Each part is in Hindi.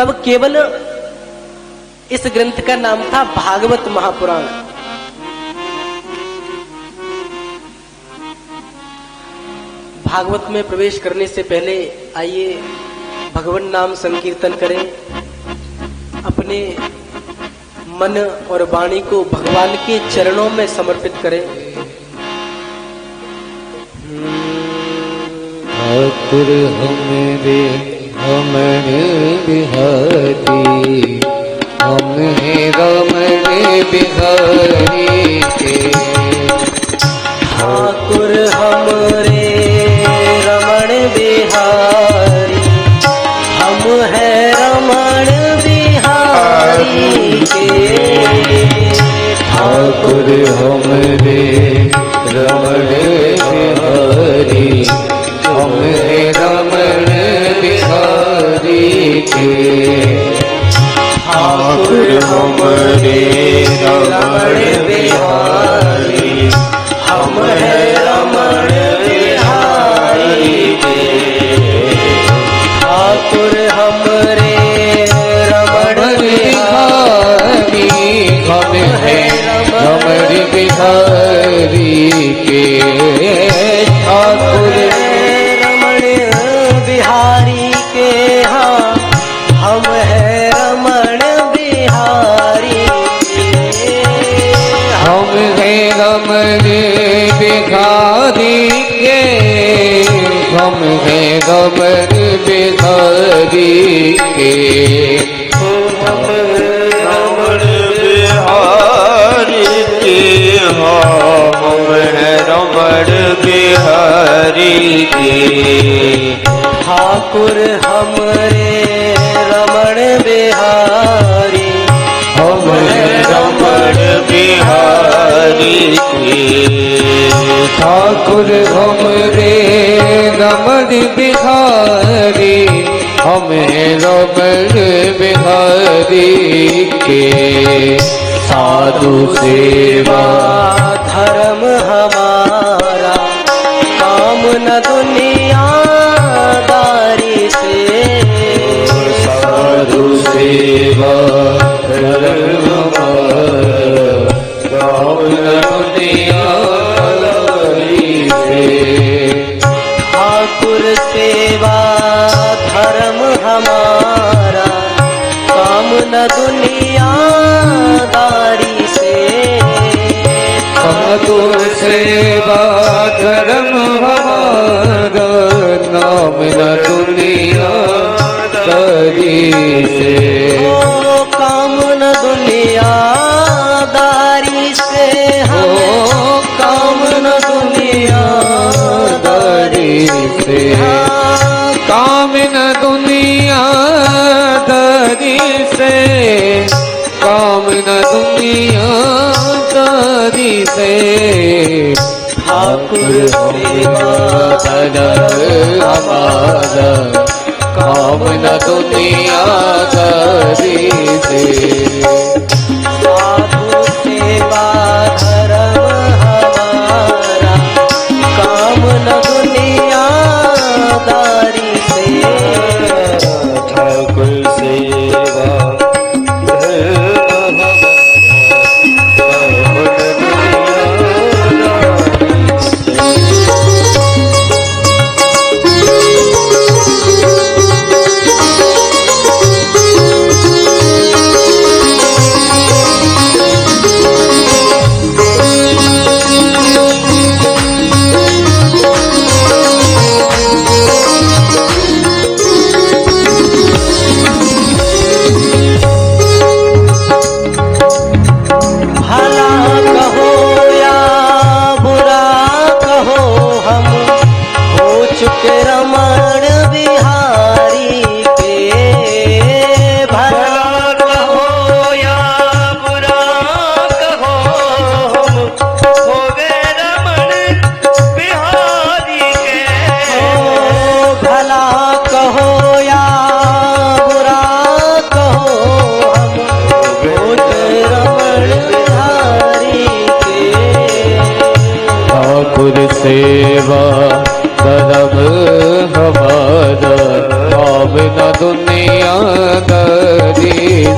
तब केवल इस ग्रंथ का नाम था भागवत महापुराण। भागवत में प्रवेश करने से पहले आइए भगवान नाम संकीर्तन करें, अपने मन और वाणी को भगवान के चरणों में समर्पित करें। ठाकुर हमरे रमण बिहारी, हम हैं रमण बिहारी के। ठाकुर हमरे रमण बिहारी, हम हैं रमण बिहारी के। ठाकुर हमरे रमण बिहारी, हम हैं रमण बिहारी के। ठाकुर हमरे रमण बिहारी, हम हैं रमण बिहारी के। ठाकुर हमरे रमण बिहारी, हम हैं रमण बिहारी के। ठाकुर रमण बिहारी के, हाँ हम हैं रमण बिहारी के। हम हैं रमण बिहारी के, हम हैं रमण बिहारी के। हम रमण बिहारी के, हम हैं रमण बिहारी के। ठाकुर हमरे रमण बिहारी, हम हैं रमण बिहारी के। ठाकुर हमरे रमण बिहारी, हम हैं रमण बिहारी के। साधु सेवा धर्म हमारा, काम न दुनियादारी से। साधु सेवा धर्म हमारा, काम न दुनियादारी से। ठाकुर सेवा धर्म हमारा, काम न दुनियादारी से। ठाकुर सेवा धर्म हमारा, नाम न दुनियादारी से। ओ काम न दुनियादारी से, हो काम न दुनियादारी से। काम न दुनियादारी से, काम न दुनियादारी से। ठाकुर सेवा धर्म हमारा, काम न दुनियादारी से। साधु सेवा धर्म हमारा, काम न दुनियादारी से। ठाकुर सेवा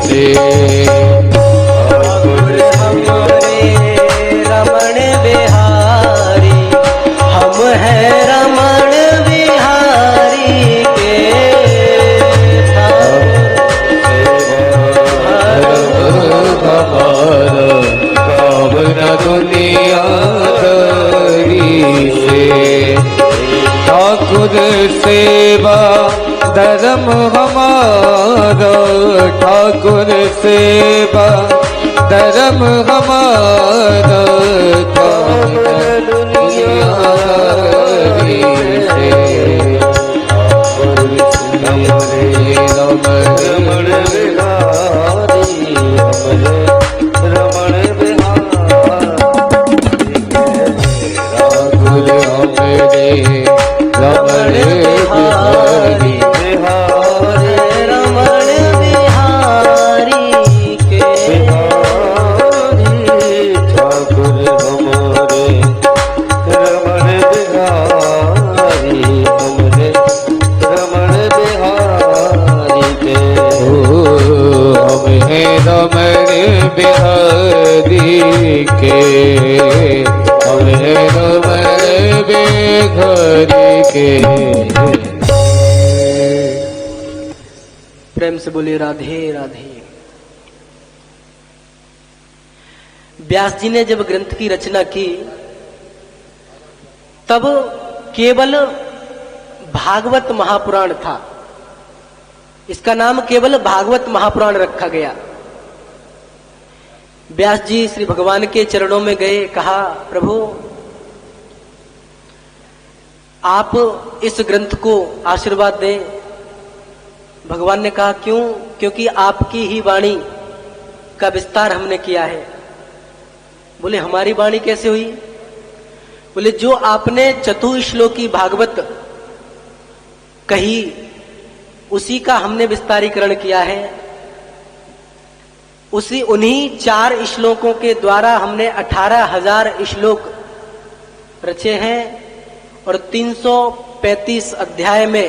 से ठाकुर हमारे रमण बिहारी, हम हैं रमण बिहारी के कामना दुनिया से ठाकुर सेवा धर्म हमारा, ठाकुर सेवा धर्म हमारा, कामना दुनिया से हमारे रमण बिहारी, रमण बिहारी ठाकुर हमारे रमण बिहारी, रमण बिहारी के ठाकुर हमारे रमण बिहारी, हमरे रमण बिहारी के हम हैं रमण बिहारी के, हम हैं रमण बिहारी के। प्रेम से बोले राधे राधे। व्यास जी ने जब ग्रंथ की रचना की तब केवल भागवत महापुराण था, इसका नाम केवल भागवत महापुराण रखा गया। व्यास जी श्री भगवान के चरणों में गए, कहा प्रभु आप इस ग्रंथ को आशीर्वाद दें। भगवान ने कहा क्यों? क्योंकि आपकी ही वाणी का विस्तार हमने किया है। बोले हमारी वाणी कैसे हुई? बोले जो आपने चतुश्लोकी भागवत कही उसी का हमने विस्तारीकरण किया है। उन्हीं 4 श्लोकों के द्वारा हमने 18,000 श्लोक रचे हैं और 335 अध्याय में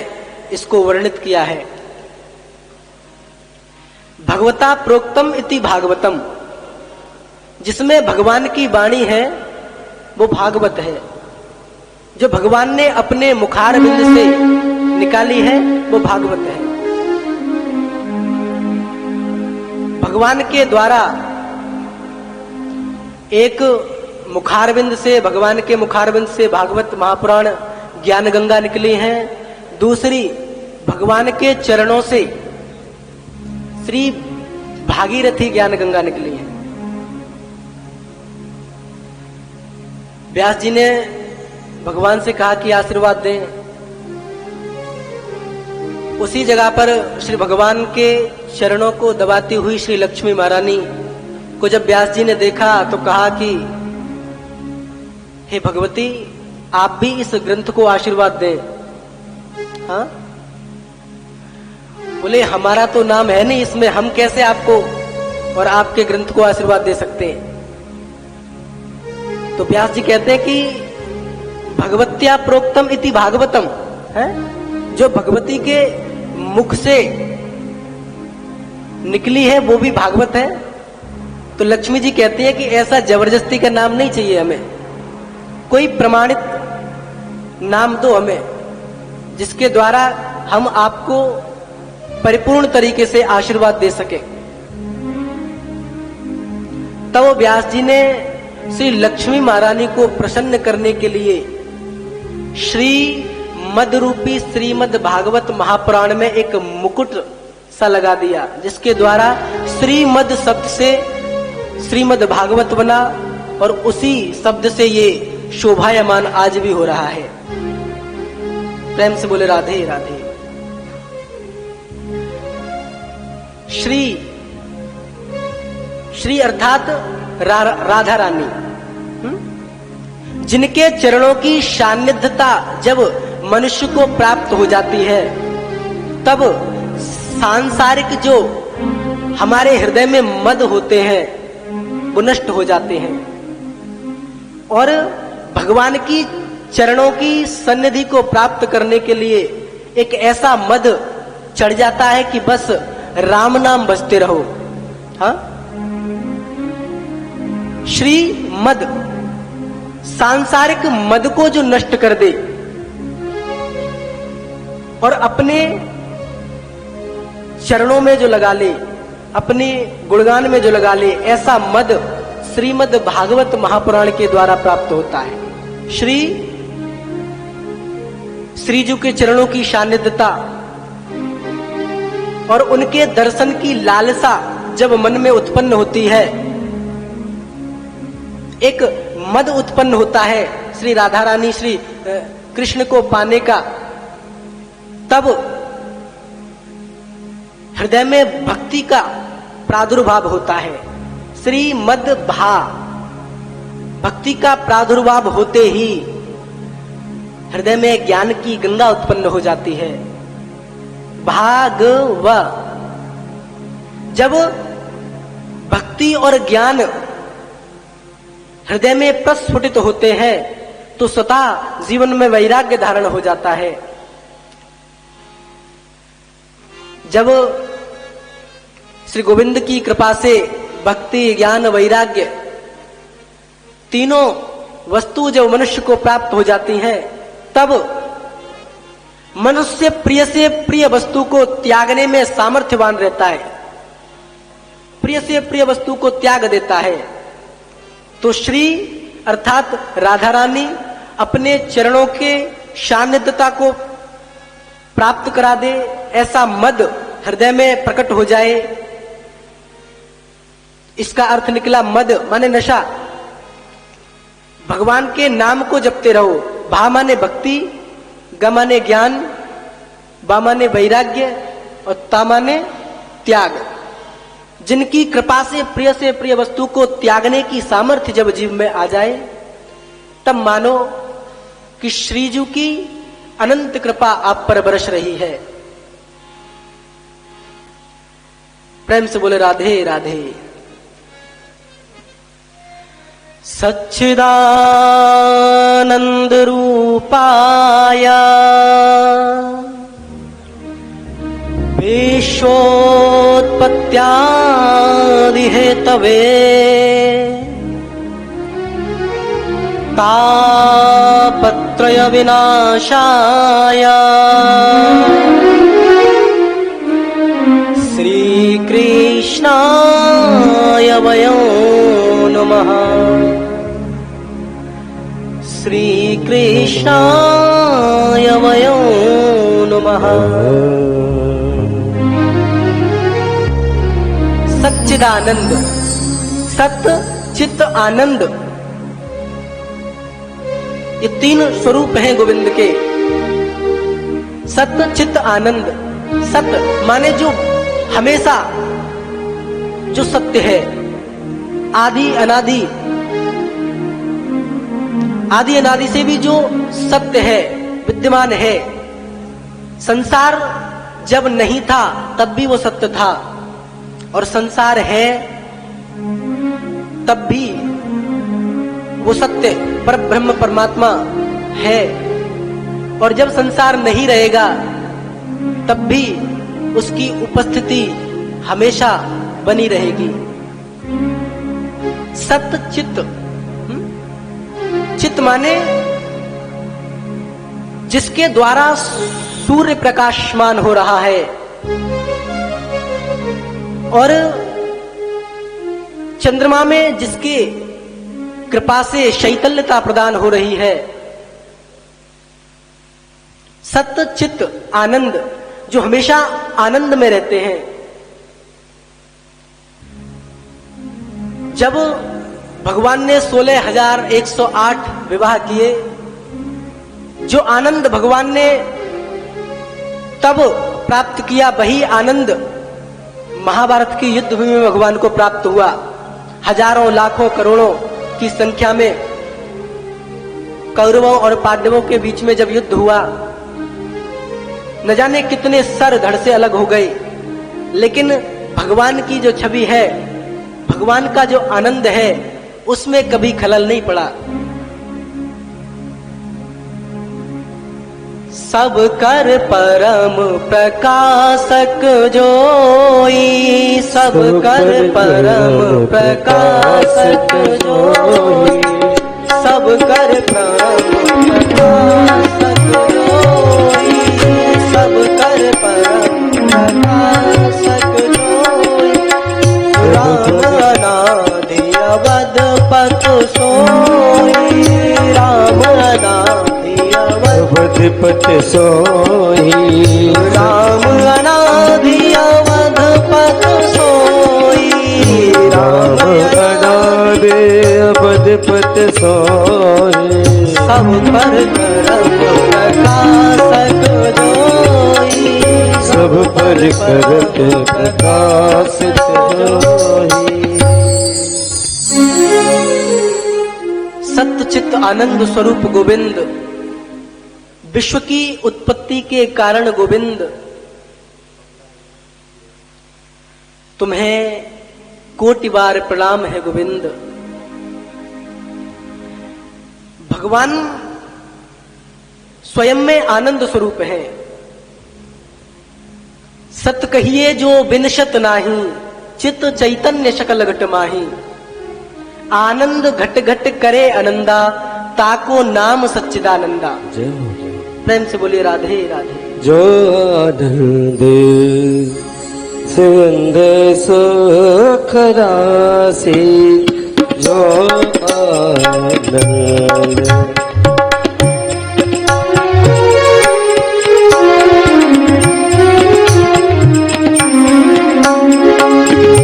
इसको वर्णित किया है। भगवता प्रोक्तम इति भागवतम, जिसमें भगवान की वाणी है वो भागवत है। जो भगवान ने अपने मुखारविंद से निकाली है वो भागवत है। भगवान के द्वारा एक मुखारविंद से, भगवान के मुखारविंद से भागवत महापुराण ज्ञान गंगा निकली है। दूसरी भगवान के चरणों से श्री भागीरथी ज्ञान गंगा निकली है। व्यास जी ने भगवान से कहा कि आशीर्वाद दें। उसी जगह पर श्री भगवान के चरणों को दबाती हुई श्री लक्ष्मी महारानी को जब व्यास जी ने देखा तो कहा कि हे भगवती आप भी इस ग्रंथ को आशीर्वाद दें। हाँ, बोले हमारा तो नाम है नहीं इसमें, हम कैसे आपको और आपके ग्रंथ को आशीर्वाद दे सकते हैं। तो व्यास जी कहते हैं कि भगवत्या प्रोक्तम इति भागवतम है, जो भगवती के मुख से निकली है वो भी भागवत है। तो लक्ष्मी जी कहती है कि ऐसा जबरदस्ती का नाम नहीं चाहिए हमें, कोई प्रमाणित नाम दो हमें जिसके द्वारा हम आपको परिपूर्ण तरीके से आशीर्वाद दे सके। तब व्यास जी ने श्री लक्ष्मी महारानी को प्रसन्न करने के लिए श्री मद रूपी श्रीमद भागवत महापुराण में एक मुकुट सा लगा दिया, जिसके द्वारा श्रीमद शब्द से श्रीमद भागवत बना और उसी शब्द से ये शोभायमान आज भी हो रहा है। प्रेम से बोले राधे राधे। श्री श्री अर्थात राधा रानी, जिनके चरणों की सान्निध्यता जब मनुष्य को प्राप्त हो जाती है तब सांसारिक जो हमारे हृदय में मद होते हैं वो नष्ट हो जाते हैं और भगवान की चरणों की सन्निधि को प्राप्त करने के लिए एक ऐसा मद चढ़ जाता है कि बस राम नाम बजते रहो, हाँ, श्री मद, सांसारिक मद को जो नष्ट कर दे और अपने चरणों में जो लगा ले, अपने गुणगान में जो लगा ले, ऐसा मद श्रीमद् भागवत महापुराण के द्वारा प्राप्त होता है। श्री जी के चरणों की सानिध्यता और उनके दर्शन की लालसा जब मन में उत्पन्न होती है, एक मद उत्पन्न होता है श्री राधा रानी श्री कृष्ण को पाने का, तब हृदय में भक्ति का प्रादुर्भाव होता है। श्रीमद् भा, भक्ति का प्रादुर्भाव होते ही हृदय में ज्ञान की गंगा उत्पन्न हो जाती है। भागव, जब भक्ति और ज्ञान हृदय में प्रस्फुटित होते हैं तो स्वतः जीवन में वैराग्य धारण हो जाता है। जब श्री गोविंद की कृपा से भक्ति, ज्ञान, वैराग्य तीनों वस्तु जब मनुष्य को प्राप्त हो जाती हैं, तब मनुष्य प्रिय से प्रिय वस्तु को त्यागने में सामर्थ्यवान रहता है, प्रिय से प्रिय वस्तु को त्याग देता है। तो श्री अर्थात राधा रानी अपने चरणों के सानिध्यता को प्राप्त करा दे, ऐसा मद हृदय में प्रकट हो जाए। इसका अर्थ निकला मद माने नशा। भगवान के नाम को जपते रहो। भा माने भक्ति, ग माने ज्ञान, बा माने वैराग्य और ता माने त्याग। जिनकी कृपा से प्रिय वस्तु को त्यागने की सामर्थ्य जब जीव में आ जाए, तब मानो कि श्रीजू की अनंत कृपा आप पर बरस रही है। प्रेम से बोले राधे राधे। सच्चिदानंद रूपाय विश्वोत्पत्त्यादि हेतवे तापत्रय विनाशाय श्रीकृष्णाय वयं नमः। श्रीकृष्णाय वयं नमः। सच्चिदानंद, सत्य चित्त आनंद, ये तीन स्वरूप हैं गोविंद के। सत्य चित्त आनंद। सत्य माने जो हमेशा जो सत्य है, आदि अनादि, आदि अनादि से भी जो सत्य है, विद्यमान है। संसार जब नहीं था तब भी वो सत्य था, और संसार है तब भी वो सत्य पर ब्रह्म परमात्मा है। और जब संसार नहीं रहेगा तब भी उसकी उपस्थिति हमेशा बनी रहेगी। सत्य चित्त, चित्त माने जिसके द्वारा सूर्य प्रकाशमान हो रहा है और चंद्रमा में जिसके कृपा से शैतल्यता प्रदान हो रही है। सत्य चित्त आनंद, जो हमेशा आनंद में रहते हैं। जब भगवान ने 16,108 विवाह किए, जो आनंद भगवान ने तब प्राप्त किया, वही आनंद महाभारत की युद्ध भूमि में भगवान को प्राप्त हुआ। हजारों लाखों करोड़ों की संख्या में कौरवों और पांडवों के बीच में जब युद्ध हुआ, न जाने कितने सर धड़ से अलग हो गए, लेकिन भगवान की जो छवि है, भगवान का जो आनंद है, उसमें कभी खलल नहीं पड़ा। सब कर परम प्रकाशक जोई सब कर परम प्रकाशक जोई, सब कर परम प्रकाशक जोई, सब कर परम प्रकाशक जोई। राम अनादि अवधपत सोई, राम अनादि अवधपत सोई, राम अनादि अवधपत सोई, राम अनादि अवधपत सोई। सब पर करम प्रकाशक जोई, सब पर करत प्रकाशित जोई। सत्य चित्त आनंद स्वरूप गोविंद, विश्व की उत्पत्ति के कारण गोविंद, तुम्हें कोटि बार प्रणाम है गोविंद। भगवान स्वयं में आनंद स्वरूप है। सत कहिए जो विनशत नाही, चित चैतन्य शकल घट माही। आनंद घट घट करे आनंदा, ताको नाम सच्चिदानंदा। प्रेम से बोलिए राधे राधे। जो आनंद सुंद सुख राशि, जो आनंद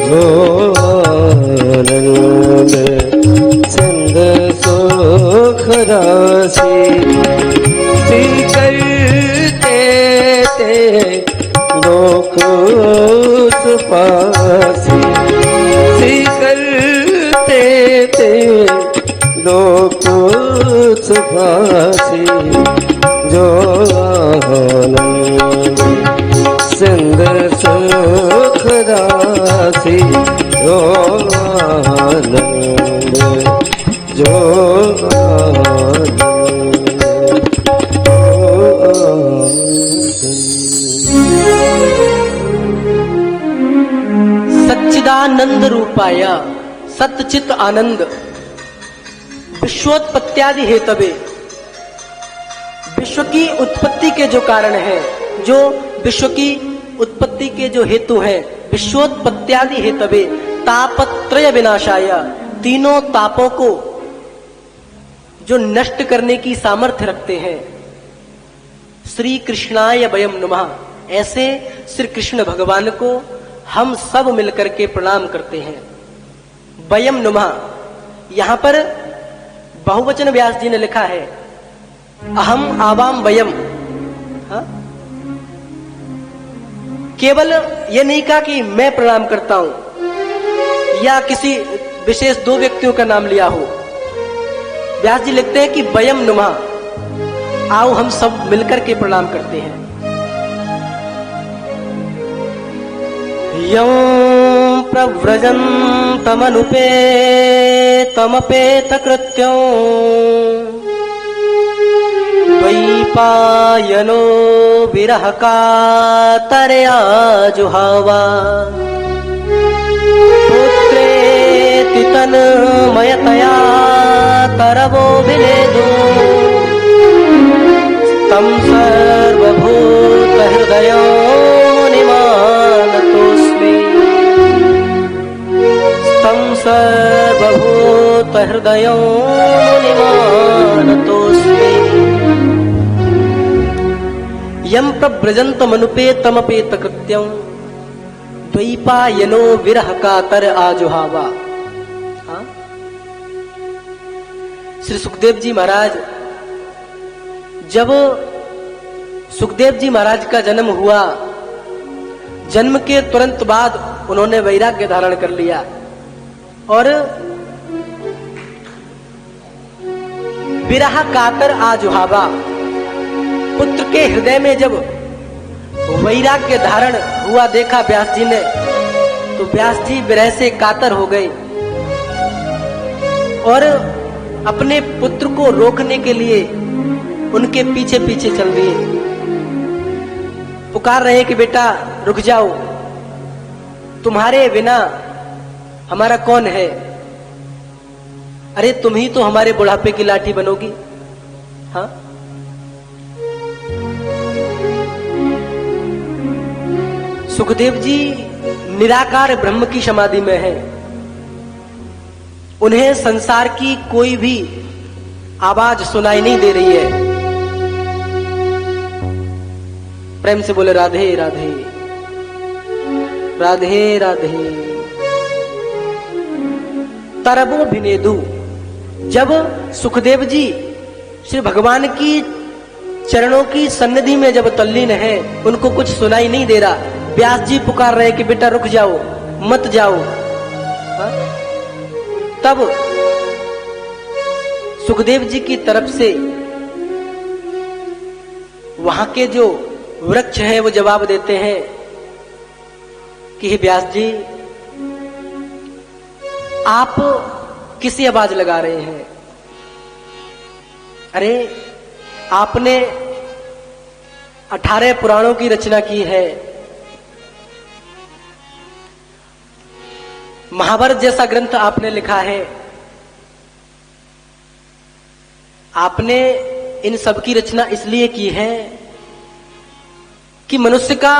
जो आनंद सुंद सुख राशि, करते ते लोक पासी, करते ते लोक पासी। जो आनंद सिंध सुख राशि, जो आनंद जो आनंद सच्चिदानंद रूपाय सतचित आनंद, विश्वोत्पत्त्यादि हेतवे, विश्व की उत्पत्ति के जो कारण है, जो विश्व की उत्पत्ति के जो हेतु हैं, विश्वोत्पत्त्यादि हेतवे, तापत्रय विनाशाय, तीनों तापों को जो नष्ट करने की सामर्थ्य रखते हैं, श्री कृष्णाय वयम नमः, ऐसे श्री कृष्ण भगवान को हम सब मिलकर के प्रणाम करते हैं। वयम नमः, यहां पर बहुवचन व्यास जी ने लिखा है अहम आवाम वयम। हाँ? केवल यह नहीं कहा कि मैं प्रणाम करता हूं या किसी विशेष दो व्यक्तियों का नाम लिया हो। व्यास जी लिखते हैं कि वयम नमः, आओ हम सब मिलकर के प्रणाम करते हैं। यं प्रव्रजन्तमनुपेतमपेतकृत्यं, द्वैपायनो विरहकातरया जुहावा। पुत्रेति तन्मयतया तरवोऽभिनेदो, तं सर्वभूतहृदयो मुनिमानतोऽस्मि, तं सर्वभूतहृदयो मुनिमानतोऽस्मि। यं प्रव्रजन्तमनुपेतमपेतकृत्यं, द्वैपायनो विरहकातर आजुहावा। हाँ? श्री सुखदेव जी महाराज, जब सुखदेव जी महाराज का जन्म हुआ, जन्म के तुरंत बाद उन्होंने वैराग्य धारण कर लिया और विरह कातर आजुहावा, पुत्र के हृदय में जब वैराग्य धारण हुआ देखा व्यास जी ने, तो व्यास जी विरह से कातर हो गए और अपने पुत्र को रोकने के लिए उनके पीछे पीछे चल दिए। पुकार रहे कि बेटा रुक जाओ, तुम्हारे बिना हमारा कौन है? अरे तुम ही तो हमारे बुढ़ापे की लाठी बनोगी। हाँ, सुखदेव जी निराकार ब्रह्म की समाधि में हैं। उन्हें संसार की कोई भी आवाज सुनाई नहीं दे रही है। प्रेम से बोले राधे राधे, राधे राधे। तरबो भिनेदु, जब सुखदेव जी श्री भगवान की चरणों की सन्निधि में जब तल्लीन है, उनको कुछ सुनाई नहीं दे रहा। व्यास जी पुकार रहे कि बेटा रुक जाओ, मत जाओ। हा? तब सुखदेव जी की तरफ से वहां के जो वृक्ष है वो जवाब देते हैं कि हे व्यास जी, आप किसी आवाज लगा रहे हैं? अरे आपने 18 पुराणों की रचना की है, महाभारत जैसा ग्रंथ आपने लिखा है। आपने इन सब की रचना इसलिए की है कि मनुष्य का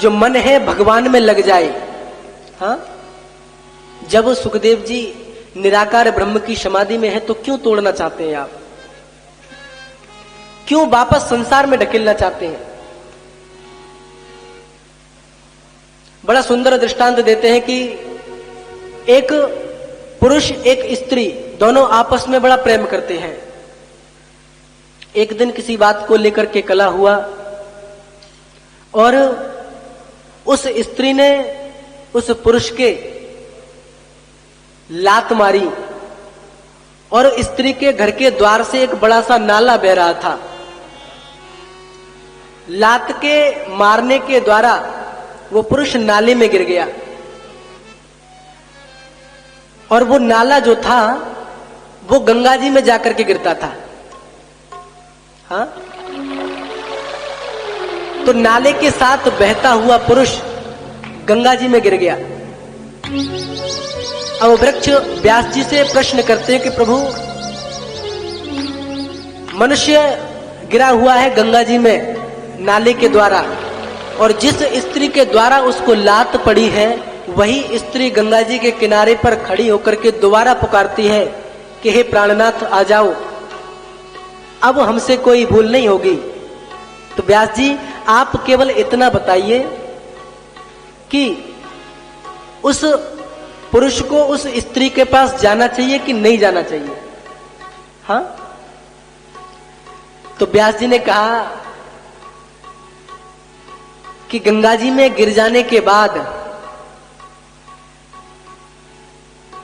जो मन है भगवान में लग जाए। हाँ, जब सुखदेव जी निराकार ब्रह्म की समाधि में है तो क्यों तोड़ना चाहते हैं आप? क्यों वापस संसार में ढकेलना चाहते हैं? बड़ा सुंदर दृष्टांत देते हैं कि एक पुरुष एक स्त्री दोनों आपस में बड़ा प्रेम करते हैं। एक दिन किसी बात को लेकर के कलह हुआ और उस स्त्री ने उस पुरुष के लात मारी और स्त्री के घर के द्वार से एक बड़ा सा नाला बह रहा था। लात के मारने के द्वारा वो पुरुष नाले में गिर गया और वो नाला जो था वो गंगा जी में जाकर के गिरता था। हाँ, तो नाले के साथ बहता हुआ पुरुष गंगा जी में गिर गया। अब वृक्ष व्यास जी से प्रश्न करते हैं कि प्रभु, मनुष्य गिरा हुआ है गंगा जी में नाले के द्वारा, और जिस स्त्री के द्वारा उसको लात पड़ी है वही स्त्री गंगा जी के किनारे पर खड़ी होकर के दोबारा पुकारती है कि हे प्राणनाथ आ जाओ, अब हमसे कोई भूल नहीं होगी। तो व्यास जी आप केवल इतना बताइए कि उस पुरुष को उस स्त्री के पास जाना चाहिए कि नहीं जाना चाहिए? हाँ, तो व्यास जी ने कहा कि गंगा जी में गिर जाने के बाद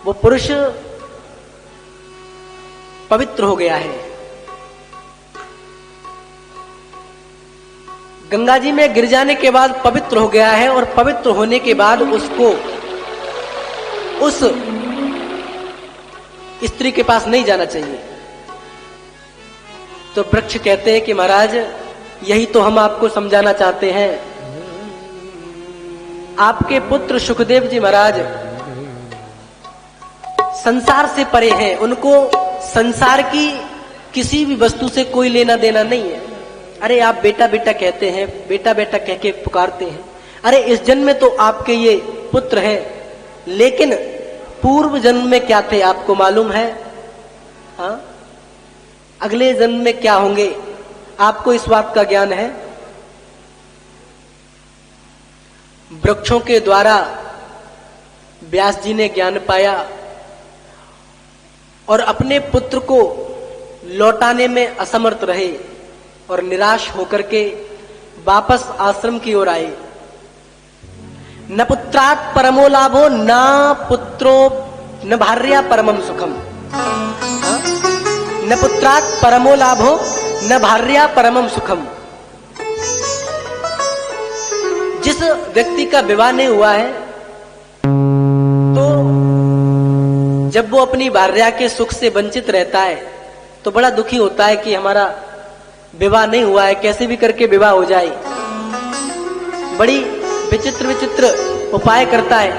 वो पुरुष पवित्र हो गया है। गंगा जी में गिर जाने के बाद पवित्र हो गया है और पवित्र होने के बाद उसको उस स्त्री के पास नहीं जाना चाहिए। तो वृक्ष कहते हैं कि महाराज यही तो हम आपको समझाना चाहते हैं। आपके पुत्र सुखदेव जी महाराज संसार से परे हैं, उनको संसार की किसी भी वस्तु से कोई लेना देना नहीं है। अरे आप बेटा बेटा कहते हैं, बेटा बेटा कह के पुकारते हैं। अरे इस जन्म में तो आपके ये पुत्र हैं, लेकिन पूर्व जन्म में क्या थे आपको मालूम है? हाँ, अगले जन्म में क्या होंगे आपको इस बात का ज्ञान है? वृक्षों के द्वारा व्यास जी ने ज्ञान पाया और अपने पुत्र को लौटाने में असमर्थ रहे और निराश होकर के वापस आश्रम की ओर आए। न पुत्रात् परमो लाभो न पुत्रो न भार्या परमम सुखम। न पुत्रात् परमो लाभो न भार्या परमम सुखम। जिस व्यक्ति का विवाह नहीं हुआ है तो जब वो अपनी भार्या के सुख से वंचित रहता है तो बड़ा दुखी होता है कि हमारा विवाह नहीं हुआ है, कैसे भी करके विवाह हो जाए। बड़ी विचित्र विचित्र उपाय करता है।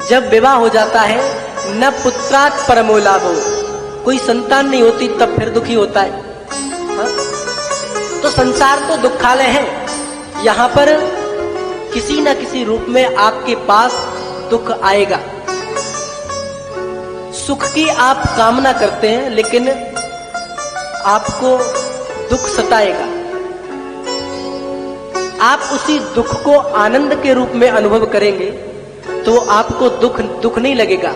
जब विवाह हो जाता है, न पुत्रात् परमो लाभो, कोई संतान नहीं होती तब फिर दुखी होता है। हाँ? तो संसार तो दुखालय है, यहां पर किसी न किसी रूप में आपके पास दुख आएगा। सुख की आप कामना करते हैं लेकिन आपको दुख सताएगा। आप उसी दुख को आनंद के रूप में अनुभव करेंगे तो आपको दुख नहीं लगेगा,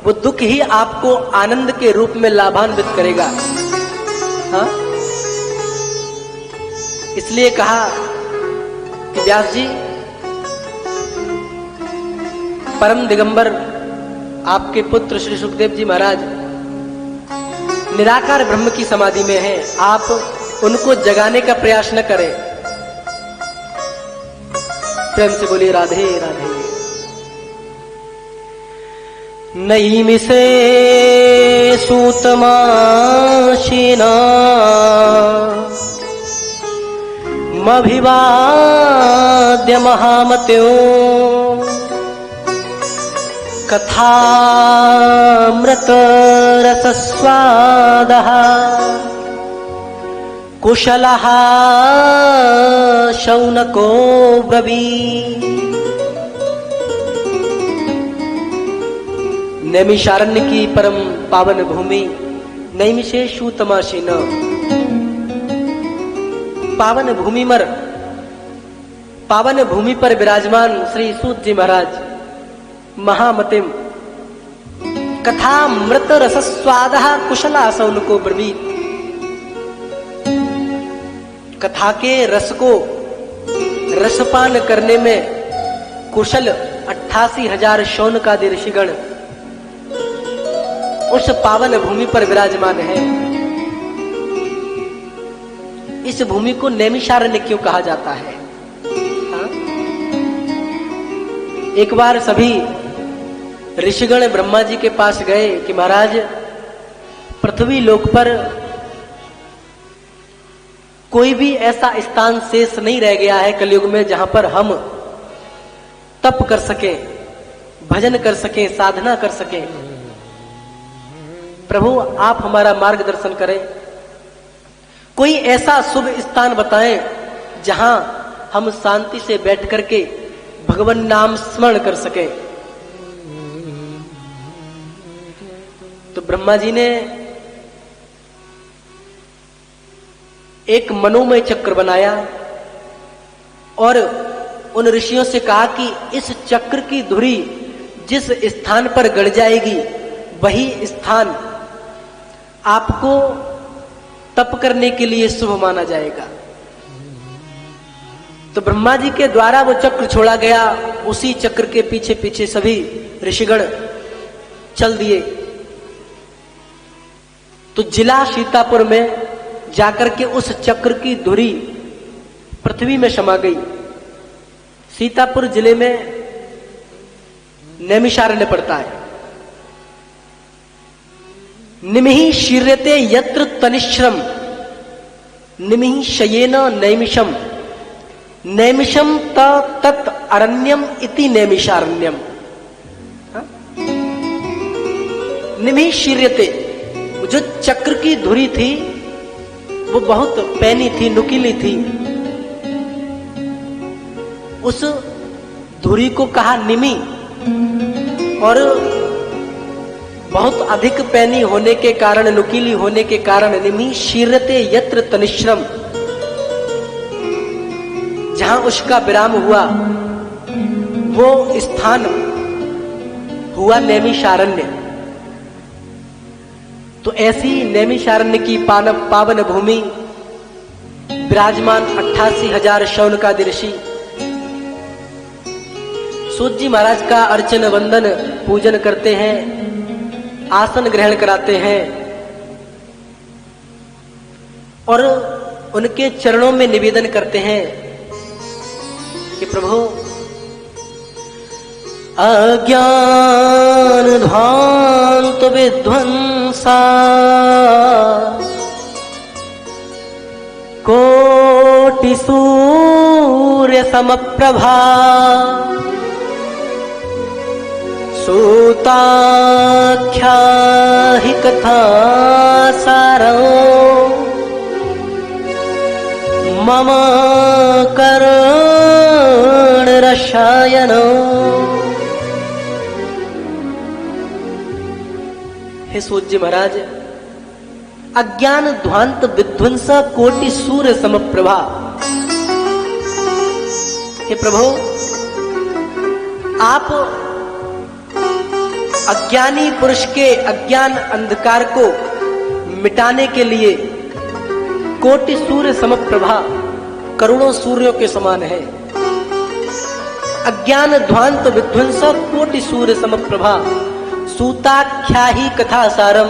वो दुख ही आपको आनंद के रूप में लाभान्वित करेगा। हाँ? इसलिए कहा कि व्यास जी परम दिगंबर आपके पुत्र श्री सुखदेव जी महाराज निराकार ब्रह्म की समाधि में हैं, आप उनको जगाने का प्रयास न करें। प्रेम से बोलिए राधे राधे। नैमिषे सूतमाशीना मभिवाद्य महामत्यो कथामृत रसस्वादः कुशलः शौनको ब्रवीत्। नैमिषारण्य की परम पावन भूमि नैमिषे सूतमासीन, पावन भूमि पर विराजमान श्री सूत जी महाराज महामतिम कथामृत रसस्वादः कुशला शौनको ब्रवीत्। कथा के रस को रसपान करने में कुशल 88,000 शौनकादि ऋषिगण उस पावन भूमि पर विराजमान है। इस भूमि को नैमिषारण्य क्यों कहा जाता है? हाँ? एक बार सभी ऋषिगण ब्रह्मा जी के पास गए कि महाराज पृथ्वी लोक पर कोई भी ऐसा स्थान शेष नहीं रह गया है कलयुग में जहां पर हम तप कर सकें, भजन कर सकें, साधना कर सकें। प्रभु आप हमारा मार्गदर्शन करें, कोई ऐसा शुभ स्थान बताएं जहां हम शांति से बैठ करके भगवान नाम स्मरण कर सकें। तो ब्रह्मा जी ने एक मनोमय चक्र बनाया और उन ऋषियों से कहा कि इस चक्र की धुरी जिस स्थान पर गड़ जाएगी वही स्थान आपको तप करने के लिए शुभ माना जाएगा। तो ब्रह्मा जी के द्वारा वो चक्र छोड़ा गया, उसी चक्र के पीछे पीछे सभी ऋषिगण चल दिए। तो जिला सीतापुर में जाकर के उस चक्र की धुरी पृथ्वी में समा गई। सीतापुर जिले में नैमिषारण्य पड़ता है। निमिहि शीर्यते यत्र तनिश्रम निमिहि शयेन नैमिषम नैमिषम तत् अरण्यम इति नैमिषारण्यम। निमिहि शीर्यते, जो चक्र की धुरी थी वो बहुत पैनी थी, नुकीली थी। उस धुरी को कहा निमि, और बहुत अधिक पैनी होने के कारण, नुकीली होने के कारण निमि शीर्यते यत्र तनिश्रम, जहां उसका विराम हुआ वो स्थान हुआ नैमिषारण्य। तो ऐसी नैमिषारण्य की पावन भूमि विराजमान 88,000 शौनकादि ऋषि सूत जी महाराज का अर्चन वंदन पूजन करते हैं, आसन ग्रहण कराते हैं और उनके चरणों में निवेदन करते हैं कि प्रभु अज्ञान ध्वांत विध्वंसा को कोटि सूर्य समप्रभा सूताख्या हि कथा सारं मम कर्ण रसायन। हे सूत जी महाराज, अज्ञान ध्वांत विध्वंस कोटि सूर्य समप्रभा। हे प्रभु, आप अज्ञानी पुरुष के अज्ञान अंधकार को मिटाने के लिए कोटि सूर्य समप्रभा, करोड़ों सूर्यों के समान है। अज्ञान ध्वांत विध्वंस कोटि सूर्य समप्रभा सूताख्या ही कथा सारम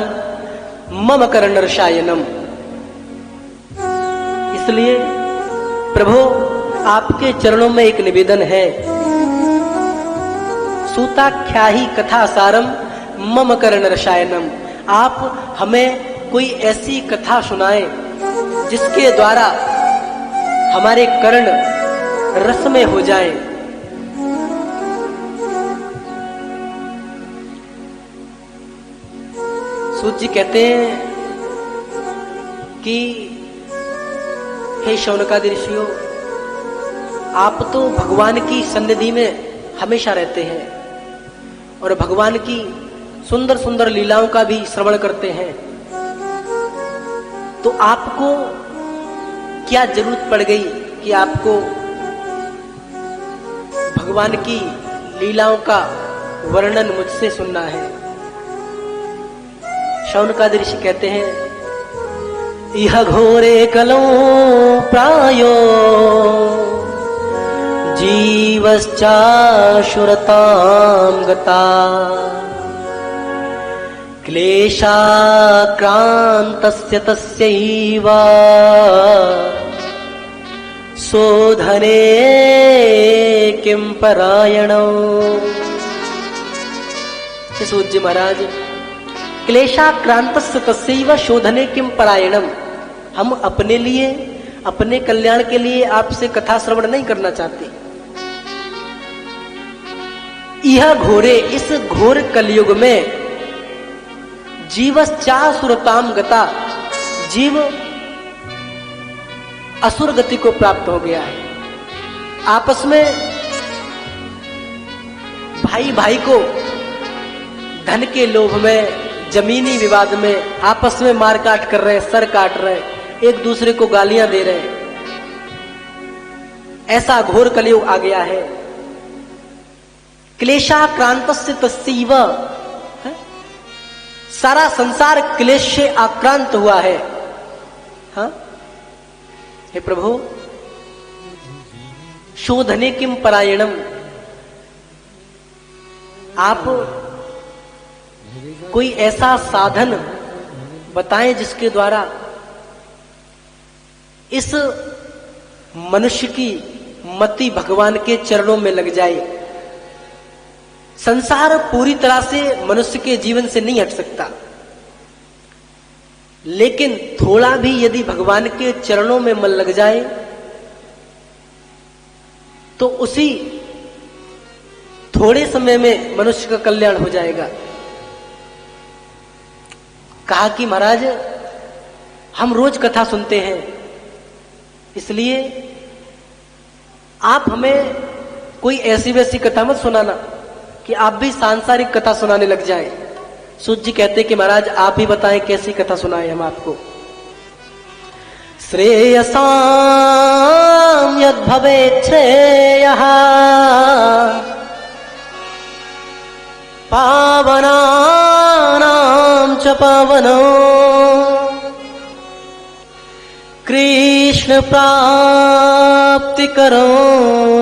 मम कर्ण रसायनम। इसलिए प्रभु, आपके चरणों में एक निवेदन है, सूताख्या ही कथा सारम मम कर्ण रसायनम। आप हमें कोई ऐसी कथा सुनाएं जिसके द्वारा हमारे कर्ण रस में हो जाएं। सूत जी कहते हैं कि हे शौनकादि ऋषियों, आप तो भगवान की सन्निधि में हमेशा रहते हैं और भगवान की सुंदर सुंदर लीलाओं का भी श्रवण करते हैं, तो आपको क्या जरूरत पड़ गई कि आपको भगवान की लीलाओं का वर्णन मुझसे सुनना है। शौनकादि ऋषि कहते हैं, इह घोरे कलो प्रायो जीवश्चाशुरतां गता क्लेशाक्रान्तस्य तस्यैव शोधने किं परायणो। सूत जी महाराज, क्लेशाक्रांतस्य तस्यैव शोधने किं परायणम। हम अपने लिए, अपने कल्याण के लिए आपसे कथा श्रवण नहीं करना चाहते। यह घोरे, इस घोर कलयुग में जीवश्चासुरताम गता, जीव असुर गति को प्राप्त हो गया है। आपस में भाई भाई को धन के लोभ में, जमीनी विवाद में आपस में मार काट कर रहे, सर काट रहे, एक दूसरे को गालियां दे रहे। ऐसा घोर कलयुग आ गया है। क्लेशाक्रांतस्य तस्यैव, सारा संसार क्लेश से आक्रांत हुआ है। हाँ? हे प्रभु, शोधने किम परायणम। आप कोई ऐसा साधन बताएं जिसके द्वारा इस मनुष्य की मति भगवान के चरणों में लग जाए। संसार पूरी तरह से मनुष्य के जीवन से नहीं हट सकता, लेकिन थोड़ा भी यदि भगवान के चरणों में मन लग जाए तो उसी थोड़े समय में मनुष्य का कल्याण हो जाएगा। कहा कि महाराज, हम रोज कथा सुनते हैं, इसलिए आप हमें कोई ऐसी वैसी कथा मत सुनाना कि आप भी सांसारिक कथा सुनाने लग जाएं। सूत जी कहते कि महाराज, आप ही बताएं कैसी कथा सुनाएं हम आपको। श्रेयसां यद् भवेत् श्रेयः पावनानां च पावनो कृष्ण प्राप्तिकरो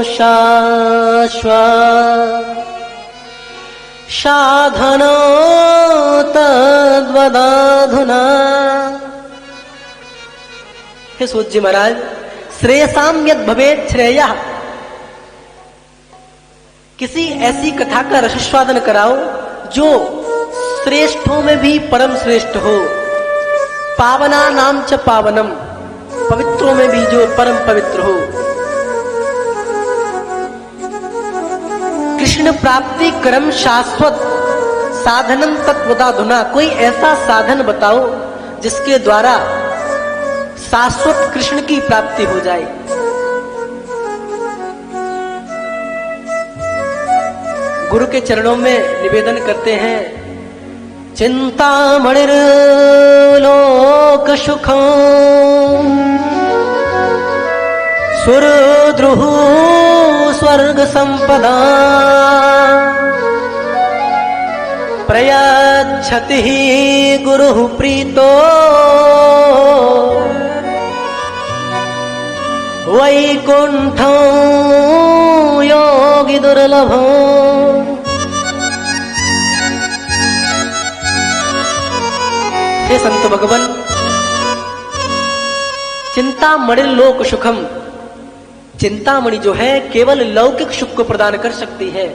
शाश्वत साधनो तद्वदाधुना। हे सूत जी महाराज, श्रेयसाम यद् भवेत् श्रेयः, किसी ऐसी कथा का रसास्वादन कराओ जो श्रेष्ठों में भी परम श्रेष्ठ हो। पावना नाम च पावनम, पवित्रों में भी जो परम पवित्र हो। कृष्ण प्राप्ति क्रम शाश्वत साधनम तत्वदाधुना, कोई ऐसा साधन बताओ जिसके द्वारा शाश्वत कृष्ण की प्राप्ति हो जाए। गुरु के चरणों में निवेदन करते हैं, चिंतामणिर् लोक सुखम् सुरद्रुः स्वर्ग संपदा प्रयच्छति गुरुः प्रीतो वैकुंठं योगी दुर्लभो। हे संत भगवन, चिंतामणि लोक सुखम, चिंतामणि जो है केवल लौकिक सुख को प्रदान कर सकती है।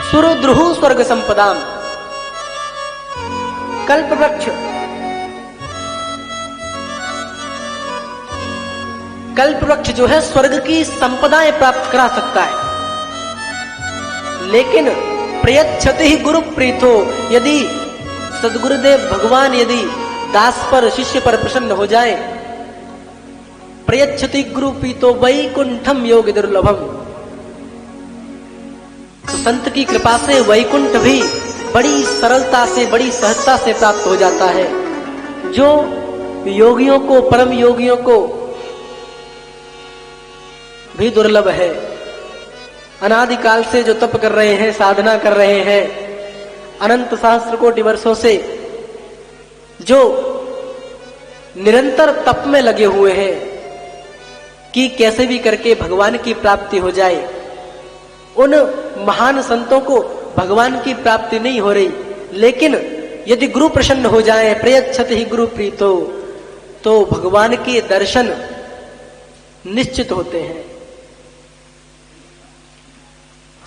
सुरद्रुः स्वर्ग संपदाम, कल्पवृक्ष, कल्पवृक्ष जो है स्वर्ग की संपदाएं प्राप्त करा सकता है, लेकिन प्रयच्छति ही गुरु प्रीतो, यदि सदगुरुदेव भगवान यदि दास पर शिष्य पर प्रसन्न हो जाए, प्रयच्छति गुरु प्रीतो वैकुंठम योग दुर्लभम, तो संत की कृपा से वैकुंठ भी बड़ी सरलता से बड़ी सहजता से प्राप्त हो जाता है, जो योगियों को परम योगियों को भी दुर्लभ है। अनादिकाल से जो तप कर रहे हैं, साधना कर रहे हैं, अनंत सहस्त्र कोटि वर्षों से जो निरंतर तप में लगे हुए हैं कि कैसे भी करके भगवान की प्राप्ति हो जाए, उन महान संतों को भगवान की प्राप्ति नहीं हो रही, लेकिन यदि गुरु प्रसन्न हो जाए, प्रयच्छति ही गुरु प्रीतो, तो भगवान के दर्शन निश्चित होते हैं।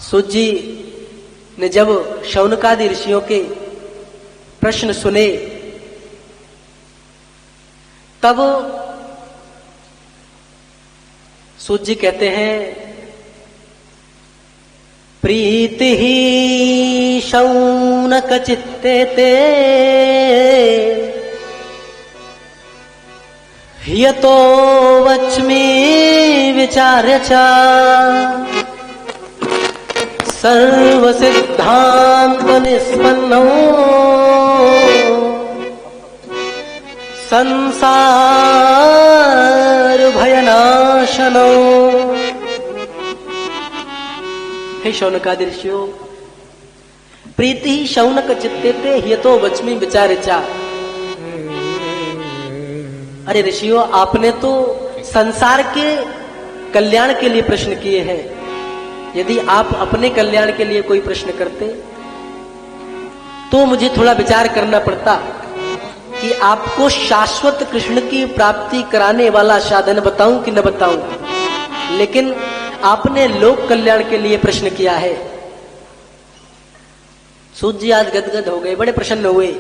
सूत जी ने जब शौनकादि ऋषियों के प्रश्न सुने, तब सूत जी कहते हैं, प्रीति ही शौनक चित्ते ते यतो वच्मि विचार्य च सर्व सिद्धांत निष्पन्नो संसार भयनाशनो। हे शौनकादि ऋषियों, प्रीति ही शौनक चित्ते ते यतो वच्मि विचार्य च। अरे ऋषियों, आपने तो संसार के कल्याण के लिए प्रश्न किए हैं, यदि आप अपने कल्याण के लिए कोई प्रश्न करते तो मुझे थोड़ा विचार करना पड़ता कि आपको शाश्वत कृष्ण की प्राप्ति कराने वाला साधन बताऊं कि न बताऊं, लेकिन आपने लोक कल्याण के लिए प्रश्न किया है। सूत जी आज गदगद हो गए, बड़े प्रसन्न हुए।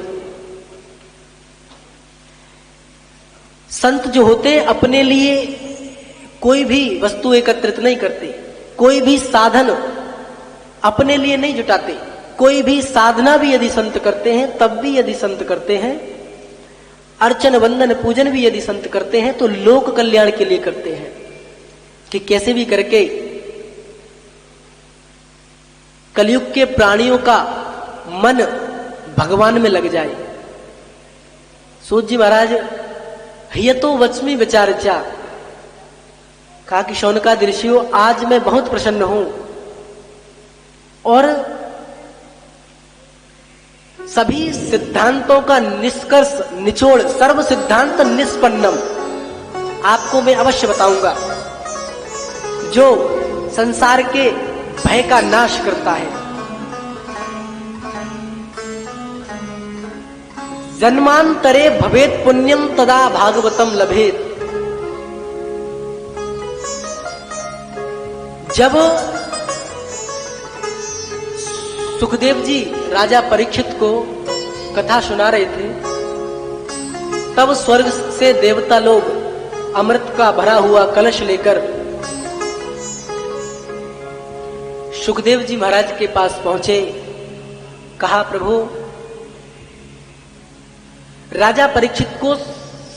संत जो होते अपने लिए कोई भी वस्तु एकत्रित नहीं करते, कोई भी साधन अपने लिए नहीं जुटाते, कोई भी साधना भी यदि संत करते हैं, तब भी यदि संत करते हैं, अर्चन वंदन पूजन भी यदि संत करते हैं, तो लोक कल्याण के लिए करते हैं कि कैसे भी करके कलयुग के प्राणियों का मन भगवान में लग जाए। सूत जी महाराज हियतो वच्मि विचार्या, कहा कि शौनकादि ऋषियों, आज मैं बहुत प्रसन्न हूं और सभी सिद्धांतों का निष्कर्ष निचोड़ सर्व सिद्धांत निष्पन्नम आपको मैं अवश्य बताऊंगा, जो संसार के भय का नाश करता है। जन्मांतरे भवेत पुण्यम तदा भागवतम लभेत। जब सुखदेव जी राजा परीक्षित को कथा सुना रहे थे, तब स्वर्ग से देवता लोग अमृत का भरा हुआ कलश लेकर सुखदेव जी महाराज के पास पहुंचे। कहा, प्रभु, राजा परीक्षित को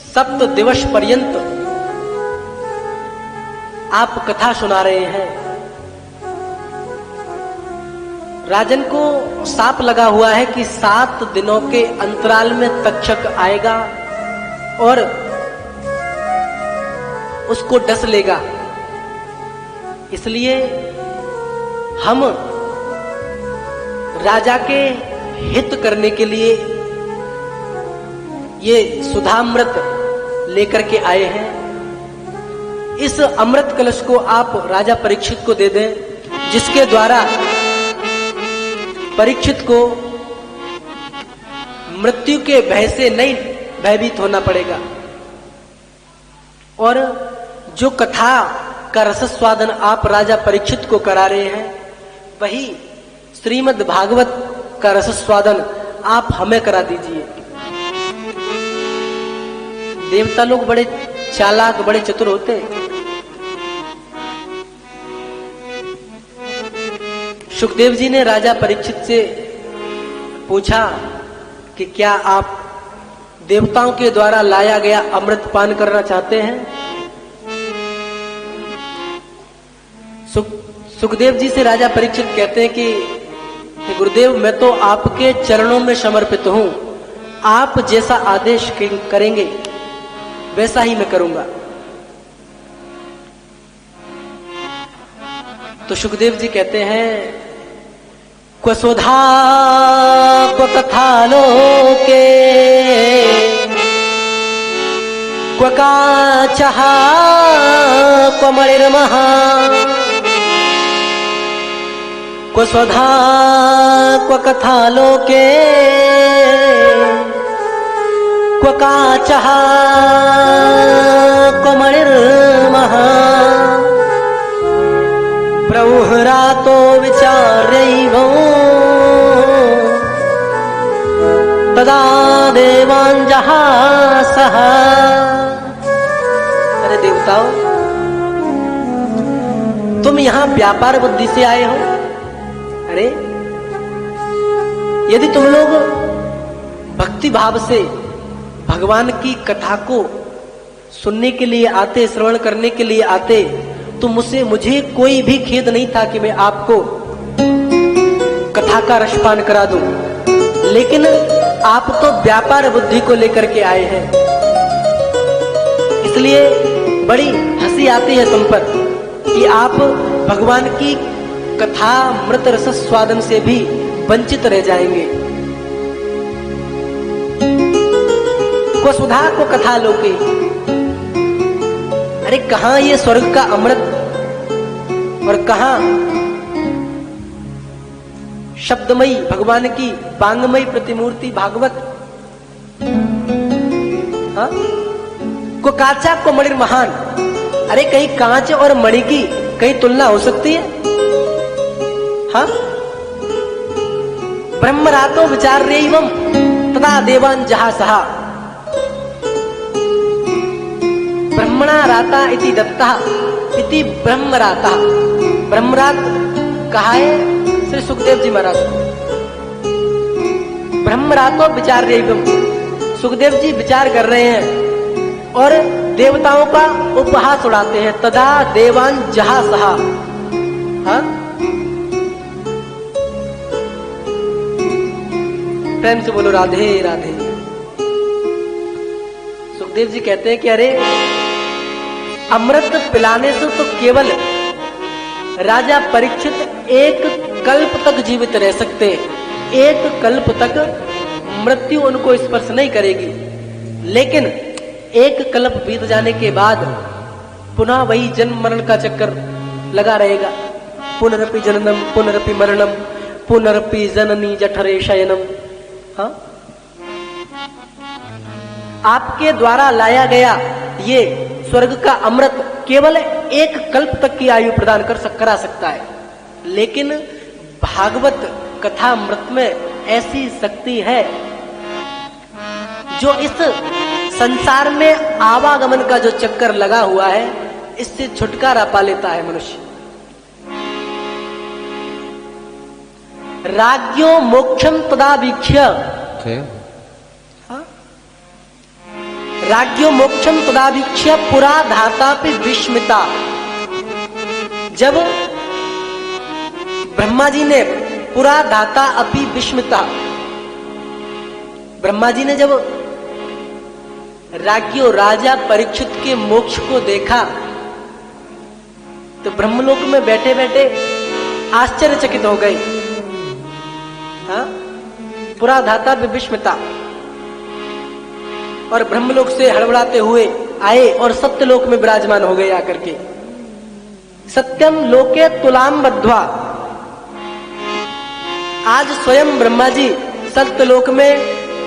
7 दिवस पर्यंत आप कथा सुना रहे हैं। राजन को साप लगा हुआ है कि 7 दिनों के अंतराल में तक्षक आएगा और उसको डस लेगा। इसलिए हम राजा के हित करने के लिए ये सुधामृत लेकर के आए हैं। इस अमृत कलश को आप राजा परीक्षित को दे दें, जिसके द्वारा परीक्षित को मृत्यु के भय से नहीं भयभीत होना पड़ेगा। और जो कथा का रसस्वादन आप राजा परीक्षित को करा रहे हैं, वही श्रीमद् भागवत का रसस्वादन आप हमें करा दीजिए। देवता लोग बड़े चालाक, बड़े चतुर होते हैं। सुखदेव जी ने राजा परीक्षित से पूछा कि क्या आप देवताओं के द्वारा लाया गया अमृत पान करना चाहते हैं? सुखदेव जी से राजा परीक्षित कहते हैं कि गुरुदेव, मैं तो आपके चरणों में समर्पित हूं, आप जैसा आदेश करेंगे वैसा ही मैं करूंगा। तो सुखदेव जी कहते हैं, क्व सुधा क्व कथा लोके क्व काचः क्व मणिर्मः क्व स्वधा क्व कथा लोके क्व काचः क्व मणिर्मः प्रौहरातो विचार्यैव तदा देवान् जहासः। अरे देवताओं, तुम यहां व्यापार बुद्धि से आए हो? अरे यदि तुम लोग भक्ति भाव से भगवान की कथा को सुनने के लिए आते, श्रवण करने के लिए आते, तो मुझे कोई भी खेद नहीं था कि मैं आपको कथा का रसपान करा दूं। लेकिन आप तो व्यापार बुद्धि को लेकर के आए हैं, इसलिए बड़ी हंसी आती है तुम पर कि आप भगवान की कथा मृत रस स्वादन से भी वंचित रह जाएंगे। को सुधा को कथा लोके, अरे कहां ये स्वर्ग का अमृत और कहां शब्दमयी भगवान की वांगमयी प्रतिमूर्ति भागवत। हाँ? को काचा को मणि महान, अरे कहीं कांच और मणि की कहीं तुलना हो सकती है? हाँ? ब्रह्मरातो विचार्यैवं तदा देवान् जहासः। ब्रह्मणा राता इति दत्तः इति ब्रह्मराता। ब्रह्मरात कहा है श्री सुखदेव जी महाराज को। ब्रह्मरातो विचार्यैवं, सुखदेव जी विचार कर रहे हैं और देवताओं का उपहास उड़ाते हैं। तदा देवान् जहासः। हाँ? प्रेम से बोलो राधे राधे। सुखदेव जी कहते हैं कि अरे अमृत पिलाने से तो केवल राजा परीक्षित एक कल्प तक जीवित रह सकते, एक कल्प तक मृत्यु उनको स्पर्श नहीं करेगी। लेकिन एक कल्प बीत जाने के बाद पुनः वही जन्म मरण का चक्कर लगा रहेगा। पुनरपि जननम पुनरपि मरणम पुनरपि जननी जठरे शयनम। हाँ? आपके द्वारा लाया गया ये स्वर्ग का अमृत केवल एक कल्प तक की आयु प्रदान करा सकता है। लेकिन भागवत कथा अमृत में ऐसी शक्ति है जो इस संसार में आवागमन का जो चक्कर लगा हुआ है, इससे छुटकारा पा लेता है मनुष्य। राज्यो मोक्षम तदावीक्ष्य, राज्यो मोक्षम तदावीक्ष्य पुरा धातापि विस्मिता। जब ब्रह्मा जी ने पुरा धाता अपि विस्मिता, ब्रह्मा जी ने जब राज्यो राजा परीक्षित के मोक्ष को देखा, तो ब्रह्मलोक में बैठे बैठे आश्चर्यचकित हो गए। हाँ? पुरा धाता विस्मिता, और ब्रह्मलोक से हड़बड़ाते हुए आए और सत्यलोक में विराजमान हो गए आकर के। सत्यम लोके तुलाम बद्ध्वा, आज स्वयं ब्रह्मा जी सत्यलोक में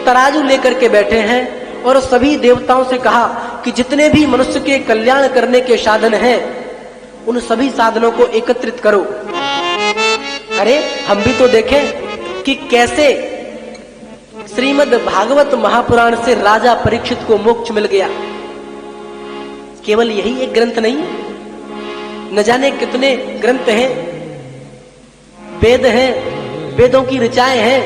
तराजू लेकर के बैठे हैं और सभी देवताओं से कहा कि जितने भी मनुष्य के कल्याण करने के साधन हैं, उन सभी साधनों को एकत्रित करो। अरे हम भी तो देखें कि कैसे श्रीमद् भागवत महापुराण से राजा परीक्षित को मोक्ष मिल गया। केवल यही एक ग्रंथ नहीं, न जाने कितने ग्रंथ हैं, वेद हैं, वेदों की ऋचाएं हैं,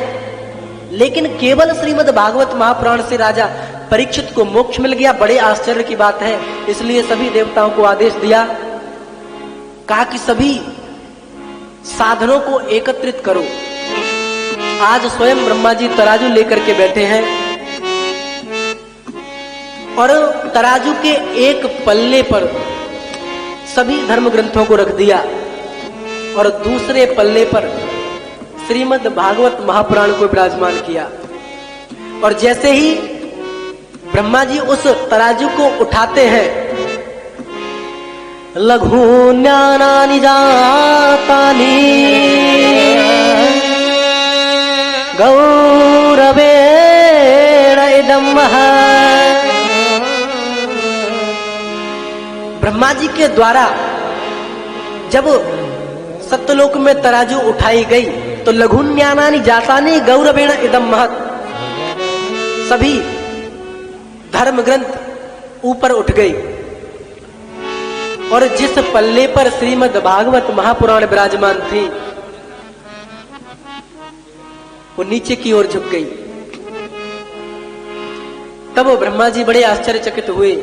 लेकिन केवल श्रीमद् भागवत महापुराण से राजा परीक्षित को मोक्ष मिल गया। बड़े आश्चर्य की बात है। इसलिए सभी देवताओं को आदेश दिया, कहा कि सभी साधनों को एकत्रित करो। आज स्वयं ब्रह्मा जी तराजू लेकर के बैठे हैं और तराजू के एक पल्ले पर सभी धर्म ग्रंथों को रख दिया और दूसरे पल्ले पर श्रीमद् भागवत महापुराण को विराजमान किया। और जैसे ही ब्रह्मा जी उस तराजू को उठाते हैं, लघून्यानानि जातानि गौरवेण इदं महत्। ब्रह्मा जी के द्वारा जब सत्यलोक में तराजू उठाई गई तो लघुन्यानानि जातानि गौरवेण इदं महत्, सभी धर्म ग्रंथ ऊपर उठ गई और जिस पल्ले पर श्रीमद् भागवत महापुराण विराजमान थी, वो नीचे की ओर झुक गई। तब ब्रह्मा जी बड़े आश्चर्यचकित हुए